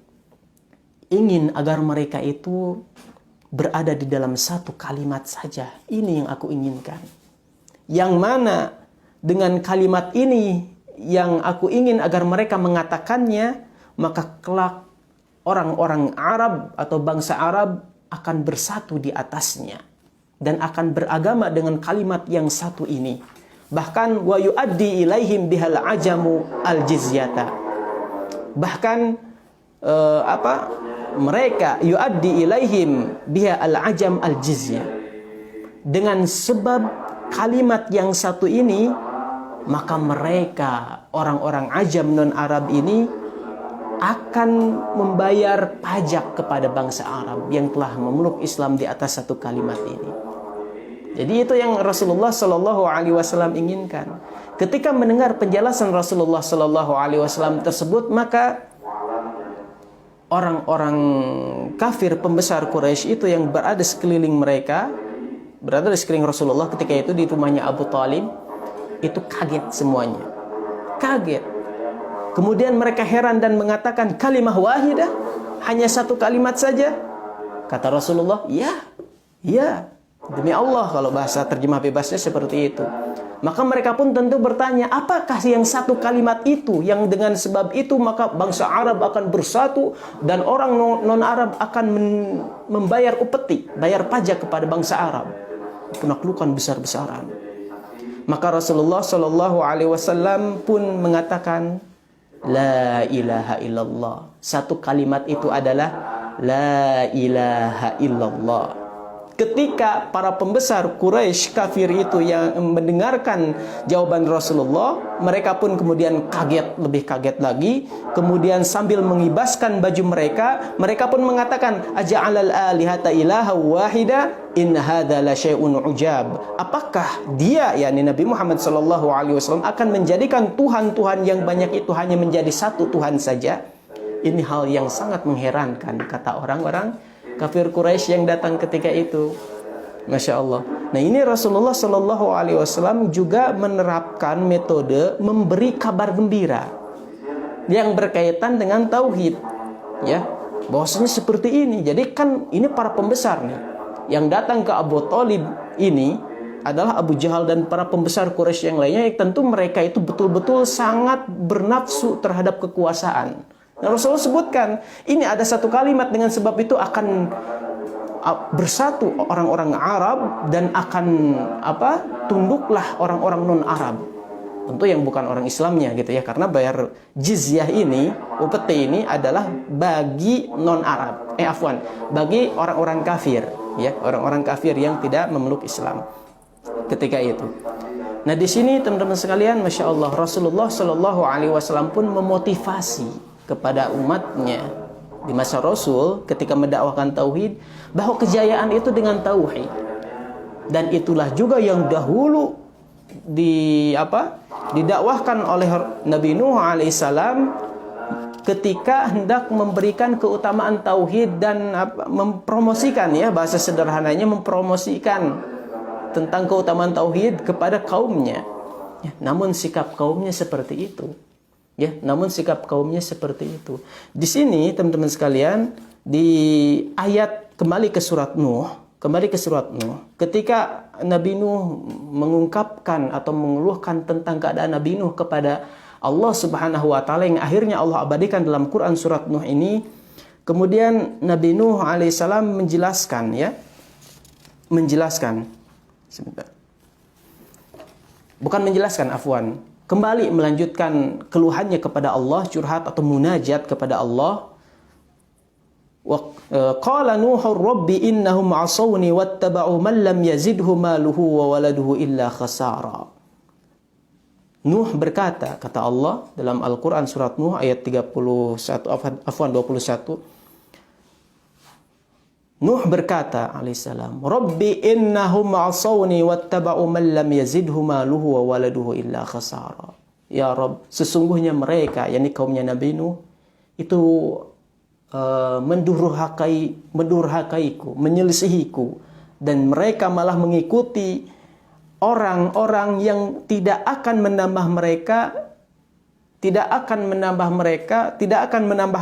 ingin agar mereka itu berada di dalam satu kalimat saja. Ini yang aku inginkan. Yang mana dengan kalimat ini yang aku ingin agar mereka mengatakannya, maka kelak orang-orang Arab atau bangsa Arab akan bersatu di atasnya dan akan beragama dengan kalimat yang satu ini. Bahkan wa yuaddi ilaihim bihal ajamu al jizyata. Bahkan mereka yuaddi ilaihim biha al ajam al jizya. Dengan sebab kalimat yang satu ini, maka mereka orang-orang ajam non-Arab ini akan membayar pajak kepada bangsa Arab yang telah memeluk Islam di atas satu kalimat ini. Jadi itu yang Rasulullah Shallallahu alaihi wasallam inginkan. Ketika mendengar penjelasan Rasulullah Shallallahu alaihi wasallam tersebut, maka orang-orang kafir pembesar Quraisy itu yang berada sekeliling mereka, berada di sekeliling Rasulullah ketika itu di rumahnya Abu Thalib, itu kaget semuanya. Kaget. Kemudian mereka heran dan mengatakan, kalimah wahidah, hanya satu kalimat saja. Kata Rasulullah, ya, demi Allah, kalau bahasa terjemah bebasnya seperti itu. Maka mereka pun tentu bertanya, apakah yang satu kalimat itu yang dengan sebab itu maka bangsa Arab akan bersatu dan orang non-Arab akan membayar upeti, bayar pajak kepada bangsa Arab. Penaklukan besar-besaran. Maka Rasulullah Shallallahu Alaihi Wasallam pun mengatakan, La ilaha illallah. Satu kalimat itu adalah La ilaha illallah. Ketika para pembesar Quraisy kafir itu yang mendengarkan jawaban Rasulullah, mereka pun kemudian kaget, lebih kaget lagi. Kemudian sambil mengibaskan baju mereka, mereka pun mengatakan, Aja'alal alihata ilaha wahida, in hadza la syai'un ujab. Apakah dia, yakni Nabi Muhammad sallallahu alaihi wasallam, akan menjadikan Tuhan-Tuhan yang banyak itu hanya menjadi satu Tuhan saja? Ini hal yang sangat mengherankan, kata orang-orang kafir Quraisy yang datang ketika itu. Masya Allah. Nah, ini Rasulullah Shallallahu Alaihi Wasallam juga menerapkan metode memberi kabar gembira yang berkaitan dengan tauhid, ya, bahwasanya seperti ini. Jadi kan ini para pembesar nih yang datang ke Abu Thalib ini adalah Abu Jahal dan para pembesar Quraisy yang lainnya, yang tentu mereka itu betul-betul sangat bernafsu terhadap kekuasaan. Nah, Rasulullah sebutkan, ini ada satu kalimat dengan sebab itu akan bersatu orang-orang Arab dan akan tunduklah orang-orang non-Arab. Tentu yang bukan orang Islamnya gitu ya, karena bayar jizyah ini, upeti ini adalah bagi non-Arab. Bagi orang-orang kafir, ya, orang-orang kafir yang tidak memeluk Islam ketika itu. Nah, di sini teman-teman sekalian, Masya Allah, Rasulullah Shallallahu Alaihi Wasallam pun memotivasi kepada umatnya di masa Rasul ketika mendakwahkan tauhid, bahwa kejayaan itu dengan tauhid. Dan itulah juga yang dahulu didakwahkan oleh Nabi Nuh alaihissalam ketika hendak memberikan keutamaan tauhid dan mempromosikan, ya, bahasa sederhananya mempromosikan tentang keutamaan tauhid kepada kaumnya. Ya, namun sikap kaumnya seperti itu. Ya, namun sikap kaumnya seperti itu. Di sini teman-teman sekalian, di ayat kembali ke surat Nuh, ketika Nabi Nuh mengungkapkan atau mengeluhkan tentang keadaan Nabi Nuh kepada Allah Subhanahu wa taala, yang akhirnya Allah abadikan dalam Quran surat Nuh ini, kemudian Nabi Nuh alaihissalam kembali melanjutkan keluhannya kepada Allah, curhat atau munajat kepada Allah. Wa qala Nuhur rabbi innahum 'asawni wattaba'u man lam yazidhu maluhu wa waladuhu illa khasara. Nuh berkata, kata Allah dalam Al-Quran surat Nuh ayat 21, 21. Nuh berkata alaihissalam, Rabbi innahum asawni wattaba'u man lam yazidhu maluhu wa waladuhu illa khasara. Ya Rabb, sesungguhnya mereka, yakni kaumnya Nabi Nuh, itu mendurhakaiku, menyelisihiku, dan mereka malah mengikuti orang-orang yang tidak akan menambah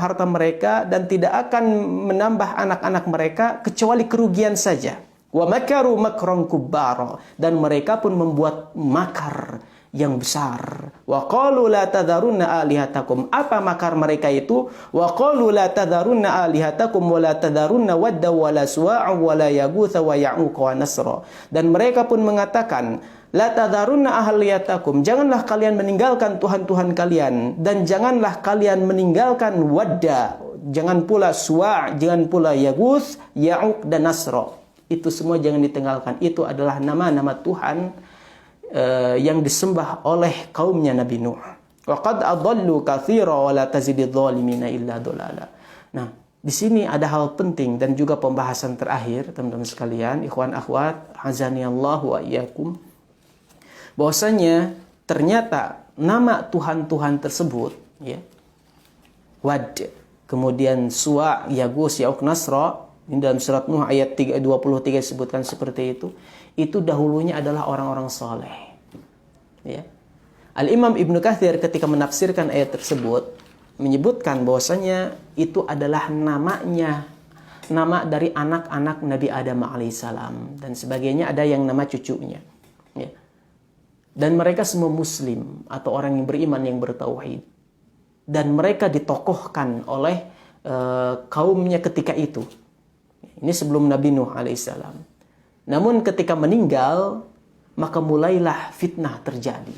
harta mereka, dan tidak akan menambah anak-anak mereka kecuali kerugian saja. Wa makaru makran kubbara, dan mereka pun membuat makar yang besar. Wa qalu la tadharunna alihatakum. Apa makar mereka itu? Wa qalu la tadharunna alihatakum wa la tadharunna wadda wa la suwa'a wa la yaghutha wa ya'uq wa nasra. Dan mereka pun mengatakan, la tadharunna ahliyatakum, janganlah kalian meninggalkan Tuhan-Tuhan kalian, dan janganlah kalian meninggalkan wadda, jangan pula suwa', jangan pula yaguth, ya'uq dan nasra. Itu semua jangan ditinggalkan. Itu adalah nama-nama Tuhan yang disembah oleh kaumnya Nabi Nuh. Wa qad adallu katsira wa la tazididz zalimina illa dolala. Nah, di sini ada hal penting dan juga pembahasan terakhir, teman-teman sekalian, ikhwan akhwat, azanillahu wa iyyakum. Bahwasanya ternyata nama Tuhan-Tuhan tersebut, ya, Wad, kemudian Suwa, Yagus, Ya'uq, Nasra, ini dalam surat Nuh ayat 23 disebutkan seperti itu dahulunya adalah orang-orang soleh. Ya. Al-Imam Ibnu Katsir ketika menafsirkan ayat tersebut menyebutkan bahwasanya itu adalah nama dari anak-anak Nabi Adam alaihissalam, dan sebagainya, ada yang nama cucunya. Ya. Dan mereka semua muslim atau orang yang beriman yang bertauhid. Dan mereka ditokohkan oleh kaumnya ketika itu. Ini sebelum Nabi Nuh alaihissalam. Namun ketika meninggal, maka mulailah fitnah terjadi.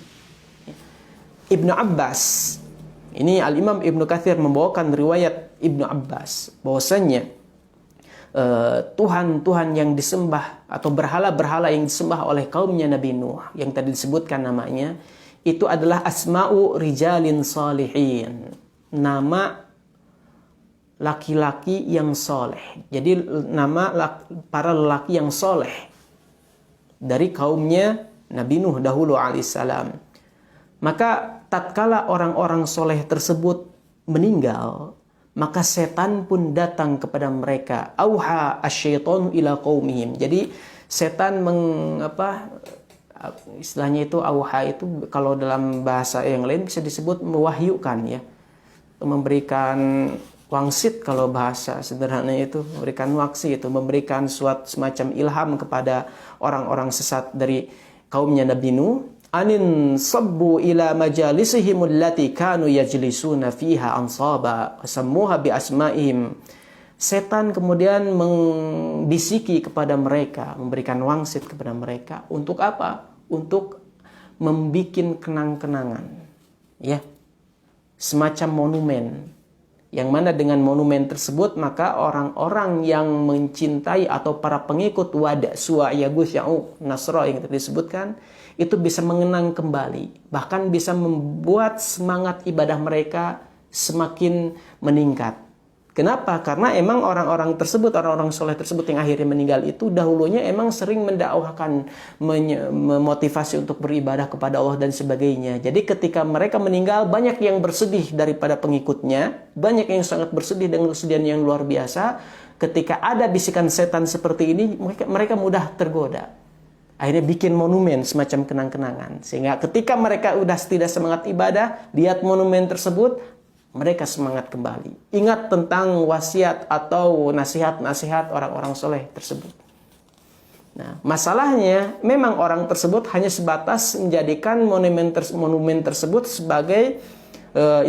Ibnu Abbas, ini Al-Imam Ibnu Katsir membawakan riwayat Ibnu Abbas bahwasanya Tuhan-Tuhan yang disembah atau berhala-berhala yang disembah oleh kaumnya Nabi Nuh yang tadi disebutkan namanya, itu adalah asma'u rijalin salihin, nama laki-laki yang soleh. Jadi nama para lelaki yang soleh dari kaumnya Nabi Nuh dahulu alaihissalam. Maka tatkala orang-orang soleh tersebut meninggal, maka setan pun datang kepada mereka. Auha asyaitonu ila qaumihim. Jadi setan istilahnya itu auha itu kalau dalam bahasa yang lain bisa disebut mewahyukan ya. Memberikan wangsit kalau bahasa sederhana itu, memberikan waksi itu, memberikan suatu semacam ilham kepada orang-orang sesat dari kaumnya Nabi Nuh. Anin sabbu ila majalisihim allati kanu yajlisuna fiha ansaba sammuha bi asma'ihim. Setan kemudian membisiki kepada mereka, memberikan wangsit kepada mereka untuk apa? Untuk membikin kenang-kenangan. Ya. Semacam monumen. Yang mana dengan monumen tersebut maka orang-orang yang mencintai atau para pengikut Wad, Suwa, Yagus, Ya'uq, Nasra yang tadi disebutkan itu bisa mengenang kembali, bahkan bisa membuat semangat ibadah mereka semakin meningkat. Kenapa? Karena emang orang-orang tersebut, orang-orang soleh tersebut yang akhirnya meninggal itu dahulunya emang sering mendakwahkan, memotivasi untuk beribadah kepada Allah dan sebagainya. Jadi ketika mereka meninggal, banyak yang bersedih daripada pengikutnya, banyak yang sangat bersedih dengan kesedihan yang luar biasa. Ketika ada bisikan setan seperti ini, mereka mudah tergoda. Akhirnya bikin monumen semacam kenang-kenangan. Sehingga ketika mereka udah tidak semangat ibadah, lihat monumen tersebut, mereka semangat kembali. Ingat tentang wasiat atau nasihat-nasihat orang-orang soleh tersebut. Nah, masalahnya memang orang tersebut hanya sebatas menjadikan monumen tersebut sebagai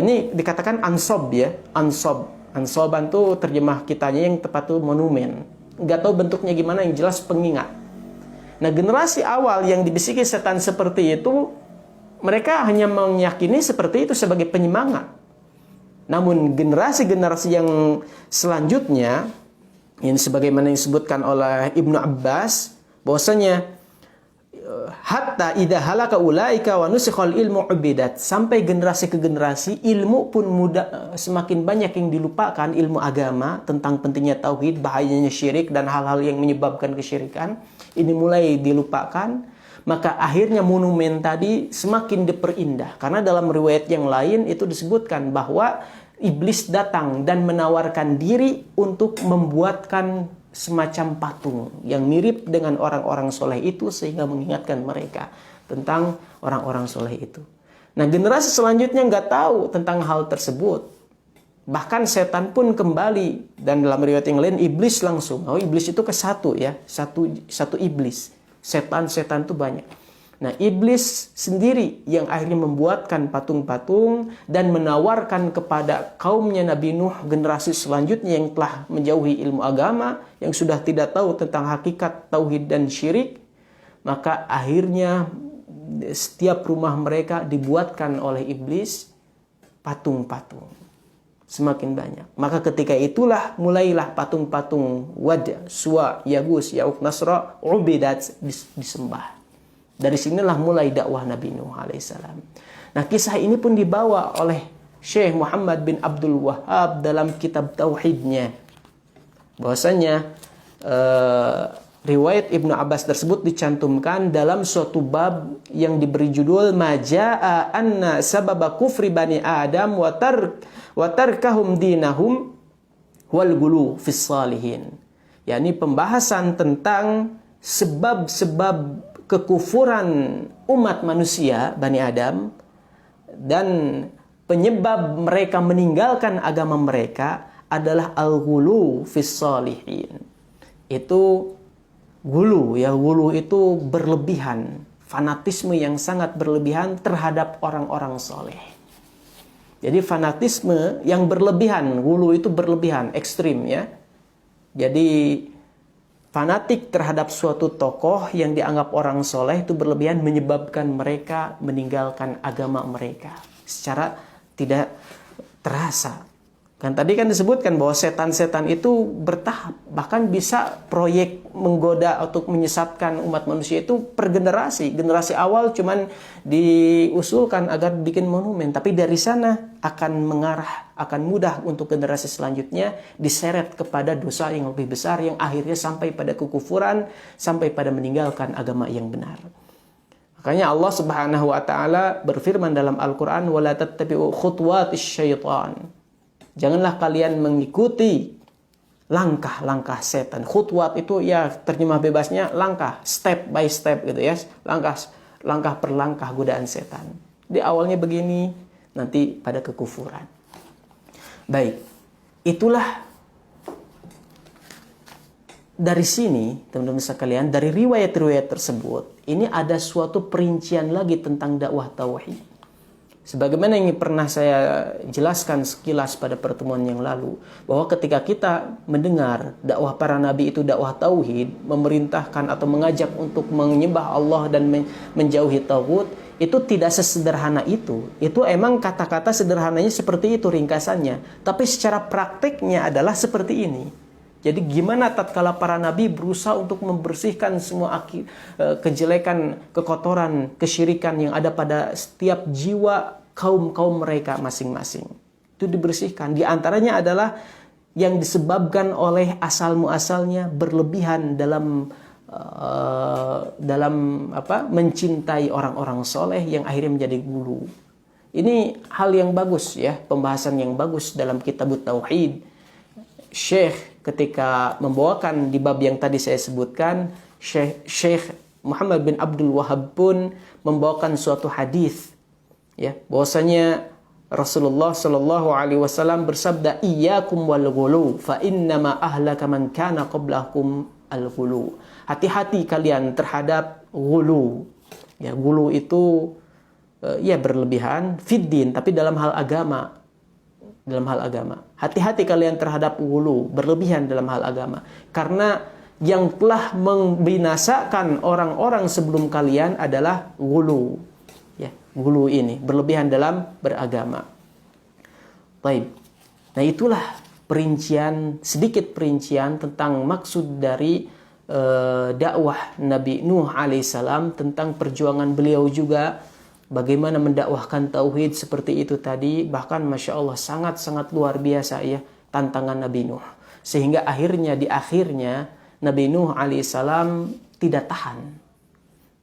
ini dikatakan ansob ya, ansob. Ansoban tuh terjemah kitanya yang tepat tuh monumen. Nggak tahu bentuknya gimana, yang jelas pengingat. Nah, generasi awal yang dibisiki setan seperti itu, mereka hanya meyakini seperti itu sebagai penyemangat. Namun generasi-generasi yang selanjutnya, yang sebagaimana disebutkan oleh Ibnu Abbas, bahwasanya hatta idza halaka ulaika wa nusikhal ilmu ubidat, sampai generasi ke generasi ilmu pun semakin banyak yang dilupakan, ilmu agama tentang pentingnya tauhid, bahayanya syirik dan hal-hal yang menyebabkan kesyirikan ini mulai dilupakan. Maka akhirnya monumen tadi semakin diperindah. Karena dalam riwayat yang lain itu disebutkan bahwa iblis datang dan menawarkan diri untuk membuatkan semacam patung yang mirip dengan orang-orang soleh itu sehingga mengingatkan mereka tentang orang-orang soleh itu. Nah, generasi selanjutnya nggak tahu tentang hal tersebut. Bahkan setan pun kembali, dan dalam riwayat yang lain iblis langsung. Oh, iblis itu ke satu ya, satu iblis. Setan-setan itu banyak. Nah, iblis sendiri yang akhirnya membuatkan patung-patung dan menawarkan kepada kaumnya Nabi Nuh, generasi selanjutnya yang telah menjauhi ilmu agama, yang sudah tidak tahu tentang hakikat tauhid dan syirik. Maka akhirnya setiap rumah mereka dibuatkan oleh iblis patung-patung. Semakin banyak. Maka ketika itulah mulailah patung-patung Wad, Suwa, Yagus, Ya'uq, Nasra, ubidat disembah. Dari sinilah mulai dakwah Nabi Nuh alaihissalam. Nah, kisah ini pun dibawa oleh Syekh Muhammad bin Abdul Wahhab dalam kitab Tauhidnya. Bahwasanya riwayat Ibnu Abbas tersebut dicantumkan dalam suatu bab yang diberi judul Majaa anna sababa kufri bani Adam wa tarkahum dinahum wal gulu fis salihin. yakni pembahasan tentang sebab-sebab kekufuran umat manusia Bani Adam dan penyebab mereka meninggalkan agama mereka adalah al-ghulu fis salihin. Itu gulu ya, gulu itu berlebihan, fanatisme yang sangat berlebihan terhadap orang-orang soleh. Jadi fanatisme yang berlebihan, ghulu itu berlebihan, ekstrim ya. Jadi fanatik terhadap suatu tokoh yang dianggap orang soleh itu berlebihan menyebabkan mereka meninggalkan agama mereka secara tidak terasa. Kan tadi kan disebutkan bahwa setan-setan itu bertahap, bahkan bisa proyek menggoda atau menyesatkan umat manusia itu per generasi. Generasi awal cuman diusulkan agar bikin monumen, tapi dari sana akan mengarah, akan mudah untuk generasi selanjutnya diseret kepada dosa yang lebih besar yang akhirnya sampai pada kekufuran, sampai pada meninggalkan agama yang benar. Makanya Allah Subhanahu wa taala berfirman dalam Al-Qur'an, "Wala tattabi'u khutuwatis syaitan." Janganlah kalian mengikuti langkah-langkah setan. Khutwat itu ya terjemah bebasnya langkah, step by step gitu ya. Langkah per langkah godaan setan. Di awalnya begini, nanti pada kekufuran. Baik, itulah dari sini teman-teman sekalian, dari riwayat-riwayat tersebut, ini ada suatu perincian lagi tentang dakwah tauhid. Sebagaimana yang pernah saya jelaskan sekilas pada pertemuan yang lalu, bahwa ketika kita mendengar dakwah para nabi itu dakwah tauhid, memerintahkan atau mengajak untuk menyembah Allah dan menjauhi taghut, itu tidak sesederhana itu. Itu emang kata-kata sederhananya seperti itu ringkasannya, tapi secara prakteknya adalah seperti ini. Jadi gimana tatkala para nabi berusaha untuk membersihkan semua kejelekan, kekotoran, kesyirikan yang ada pada setiap jiwa kaum-kaum mereka masing-masing. Itu dibersihkan. Di antaranya adalah yang disebabkan oleh asal muasalnya berlebihan dalam mencintai orang-orang soleh yang akhirnya menjadi gulu. Ini hal yang bagus ya, pembahasan yang bagus dalam Kitabut Tauhid. Syekh ketika membawakan di bab yang tadi saya sebutkan, Syekh Muhammad bin Abdul Wahab pun membawakan suatu hadis ya, bahwasanya Rasulullah Shallallahu alaihi wasallam bersabda, "Iyyakum wal ghulu fa innama ahlaka man kana qablakum al ghulu." Hati-hati kalian terhadap ghulu. Ya, ghulu itu ya berlebihan fiddin, tapi dalam hal agama. Dalam hal agama. Hati-hati kalian terhadap ghulu, berlebihan dalam hal agama. Karena yang telah membinasakan orang-orang sebelum kalian adalah ghulu. Ya, ghulu ini, berlebihan dalam beragama. Baik. Nah, itulah sedikit perincian tentang maksud dari dakwah Nabi Nuh alaihissalam, tentang perjuangan beliau juga bagaimana mendakwahkan tauhid seperti itu tadi. Bahkan Masya Allah sangat-sangat luar biasa ya tantangan Nabi Nuh. Sehingga di akhirnya Nabi Nuh alaihissalam tidak tahan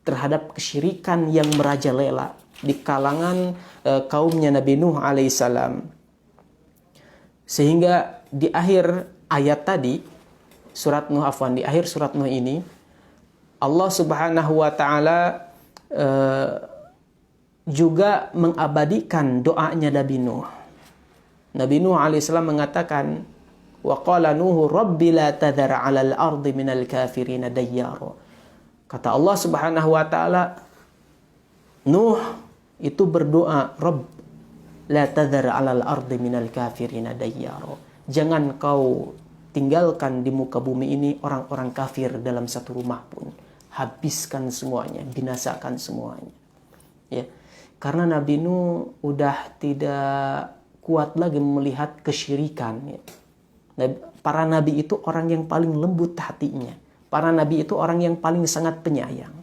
terhadap kesyirikan yang merajalela di kalangan kaumnya Nabi Nuh alaihissalam. Sehingga di akhir ayat tadi, di akhir surat Nuh ini, Allah Subhanahu wa taala juga mengabadikan doanya Nabi Nuh. Nabi Nuh alaihissalam mengatakan, wa qala Nuhu rabbi la tadhar 'alal ardi minal kafirin dayyara. Kata Allah Subhanahu wa taala, Nuh itu berdoa, Rabb la tadhar 'alal ardi minal kafirin dayyara. Jangan kau tinggalkan di muka bumi ini orang-orang kafir dalam satu rumah pun. Habiskan semuanya, binasakan semuanya. Ya. Karena Nabi Nuh udah tidak kuat lagi melihat kesyirikan. Ya. Para nabi itu orang yang paling lembut hatinya. Para nabi itu orang yang paling sangat penyayang.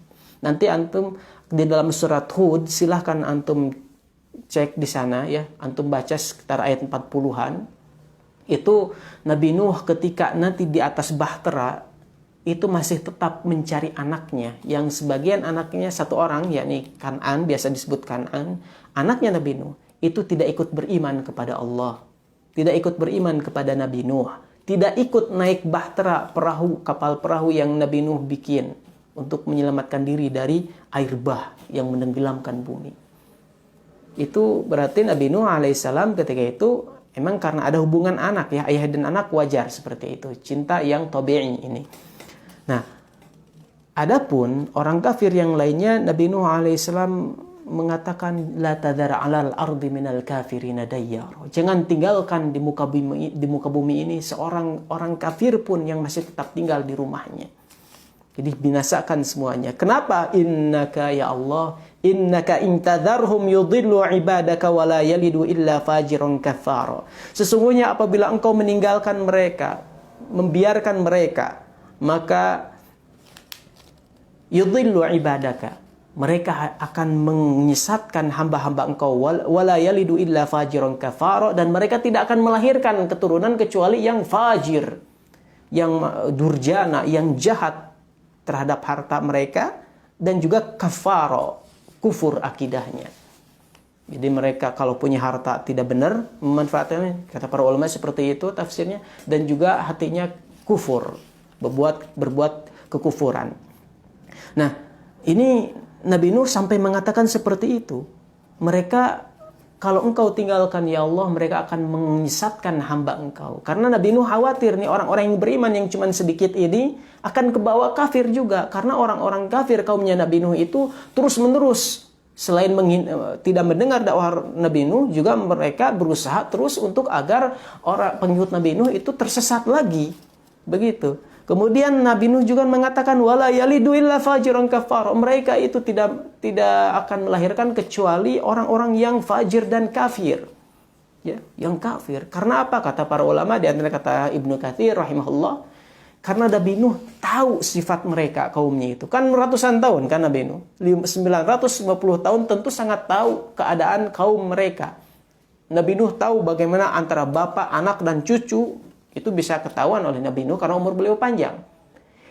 Nanti antum di dalam surat Hud, silahkan antum cek di sana ya. Antum baca sekitar ayat 40-an. Itu Nabi Nuh ketika nanti di atas bahtera, itu masih tetap mencari anaknya, yang sebagian anaknya satu orang, yakni Kan'an, biasa disebut Kan'an, anaknya Nabi Nuh, itu tidak ikut beriman kepada Allah, tidak ikut beriman kepada Nabi Nuh, tidak ikut naik bahtera, kapal perahu yang Nabi Nuh bikin untuk menyelamatkan diri dari air bah yang menenggelamkan bumi. Itu berarti Nabi Nuh alaihissalam ketika itu emang karena ada hubungan anak ya, ayah dan anak wajar seperti itu, cinta yang tabi'i ini. Nah, Adapun orang kafir yang lainnya, Nabi Nuh alaihissalam mengatakan la tadhar 'alal ardi minal kafirina dayyar. Jangan tinggalkan di muka bumi ini seorang orang kafir pun yang masih tetap tinggal di rumahnya. Jadi binasakan semuanya. Kenapa? Innaka ya Allah, innaka intadharhum yudhillu ibadaka wa la yalidu illa fajiran kafara. Sesungguhnya apabila engkau meninggalkan mereka, membiarkan mereka, maka yudhillu ibadaka, mereka akan menyesatkan hamba-hamba engkau, wala yalidu illa fajiran kafara, dan mereka tidak akan melahirkan keturunan kecuali yang fajir, yang durjana, yang jahat terhadap harta mereka, dan juga kafaro, kufur akidahnya. Jadi mereka kalau punya harta tidak benar memanfaatkannya, kata para ulama seperti itu tafsirnya, dan juga hatinya kufur, berbuat kekufuran. Nah, ini Nabi Nuh sampai mengatakan seperti itu. Mereka, kalau engkau tinggalkan ya Allah, mereka akan menyesatkan hamba engkau. Karena Nabi Nuh khawatir nih orang-orang yang beriman yang cuma sedikit ini akan kebawa kafir juga. Karena orang-orang kafir kaumnya Nabi Nuh itu terus-menerus, selain tidak mendengar dakwah Nabi Nuh, juga mereka berusaha terus untuk agar orang pengikut Nabi Nuh itu tersesat lagi. Begitu. Kemudian Nabi Nuh juga mengatakan wala yalidu illa fajiran kafar. Mereka itu tidak akan melahirkan kecuali orang-orang yang fajir dan kafir. Ya, yang kafir. Karena apa? Kata para ulama, di antara kata Ibnu Katsir rahimahullah, karena Nabi Nuh tahu sifat mereka kaumnya itu. Kan ratusan tahun kan Nabi Nuh. 950 tahun tentu sangat tahu keadaan kaum mereka. Nabi Nuh tahu bagaimana antara bapak, anak dan cucu itu bisa ketahuan oleh Nabi Nuh karena umur beliau panjang.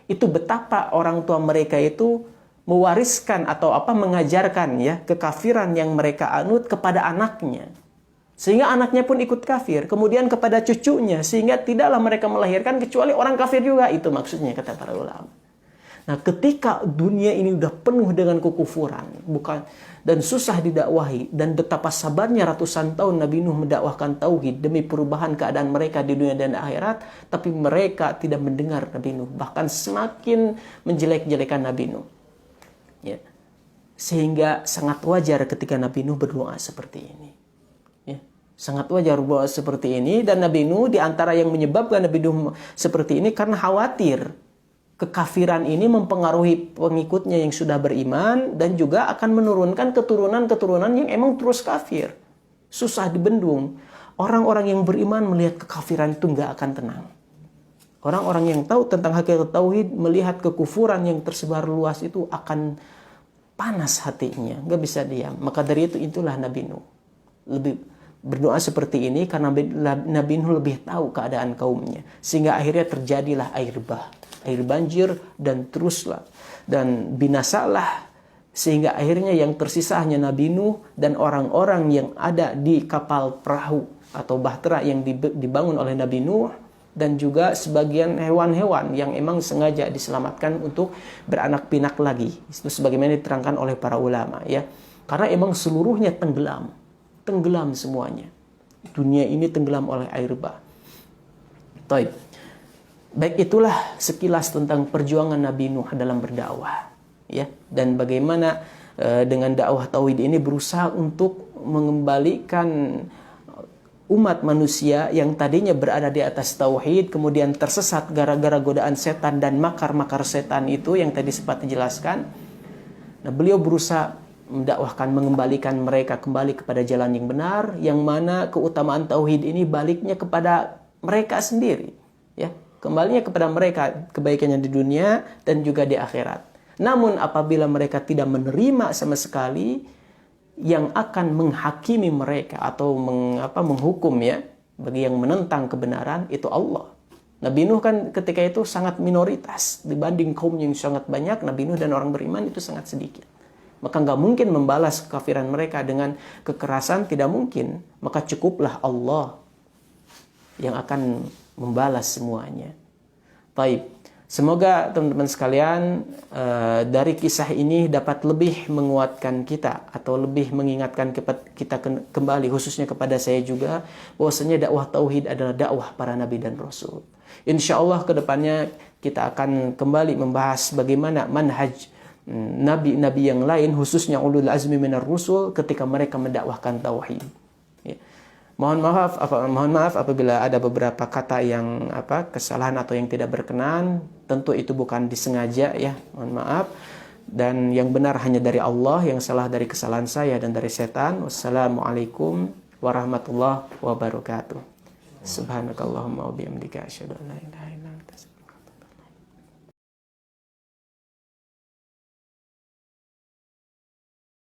Itu betapa orang tua mereka itu mewariskan atau mengajarkan ya kekafiran yang mereka anut kepada anaknya. Sehingga anaknya pun ikut kafir. Kemudian kepada cucunya, sehingga tidaklah mereka melahirkan kecuali orang kafir juga. Itu maksudnya kata para ulama. Nah, ketika dunia ini udah penuh dengan kekufuran, dan susah didakwahi, dan betapa sabarnya ratusan tahun Nabi Nuh mendakwahkan tauhid demi perubahan keadaan mereka di dunia dan akhirat, tapi mereka tidak mendengar Nabi Nuh, bahkan semakin menjelek-jelekan Nabi Nuh. Ya. Sehingga sangat wajar ketika Nabi Nuh berdoa seperti ini. Ya. Sangat wajar berdoa seperti ini, dan Nabi Nuh di antara yang menyebabkan Nabi Nuh seperti ini karena khawatir kekafiran ini mempengaruhi pengikutnya yang sudah beriman, dan juga akan menurunkan keturunan-keturunan yang emang terus kafir. Susah dibendung. Orang-orang yang beriman melihat kekafiran itu nggak akan tenang. Orang-orang yang tahu tentang hakikat tauhid melihat kekufuran yang tersebar luas itu akan panas hatinya, nggak bisa diam. Maka dari itulah Nabi Nuh lebih berdoa seperti ini karena Nabi Nuh lebih tahu keadaan kaumnya, sehingga akhirnya terjadilah air banjir, dan teruslah dan binasalah, sehingga akhirnya yang tersisa hanya Nabi Nuh dan orang-orang yang ada di kapal perahu atau bahtera yang dibangun oleh Nabi Nuh, dan juga sebagian hewan-hewan yang emang sengaja diselamatkan untuk beranak pinak lagi. Itu sebagaimana diterangkan oleh para ulama ya. Karena emang seluruhnya tenggelam semuanya. Dunia ini tenggelam oleh air bah. Taib. Baik, itulah sekilas tentang perjuangan Nabi Nuh dalam berdakwah, ya, dan bagaimana dengan dakwah tauhid ini berusaha untuk mengembalikan umat manusia yang tadinya berada di atas tauhid kemudian tersesat gara-gara godaan setan dan makar-makar setan itu yang tadi sempat dijelaskan. Nah, beliau berusaha mendakwahkan, mengembalikan mereka kembali kepada jalan yang benar, yang mana keutamaan tauhid ini baliknya kepada mereka sendiri, ya. Kembalinya kepada mereka kebaikannya di dunia dan juga di akhirat. Namun apabila mereka tidak menerima sama sekali, yang akan menghakimi mereka atau menghukum ya bagi yang menentang kebenaran itu Allah. Nabi Nuh kan ketika itu sangat minoritas dibanding kaum yang sangat banyak. Nabi Nuh dan orang beriman itu sangat sedikit. Maka nggak mungkin membalas kekafiran mereka dengan kekerasan, tidak mungkin. Maka cukuplah Allah yang akan membalas semuanya. Baik, semoga teman-teman sekalian dari kisah ini dapat lebih menguatkan kita atau lebih mengingatkan kita kembali, khususnya kepada saya juga, bahwasanya dakwah tauhid adalah dakwah para nabi dan rasul. Insya Allah kedepannya kita akan kembali membahas bagaimana manhaj nabi-nabi yang lain, khususnya ulul azmi minar rusul, ketika mereka mendakwahkan tauhid. Ya. Mohon maaf apabila ada beberapa kata yang kesalahan atau yang tidak berkenan. Tentu itu bukan disengaja ya. Mohon maaf. Dan yang benar hanya dari Allah, yang salah dari kesalahan saya dan dari setan. Wassalamualaikum warahmatullahi wabarakatuh. Subhanakallahumma wa bihamdika asyhadu an la ilaha illa anta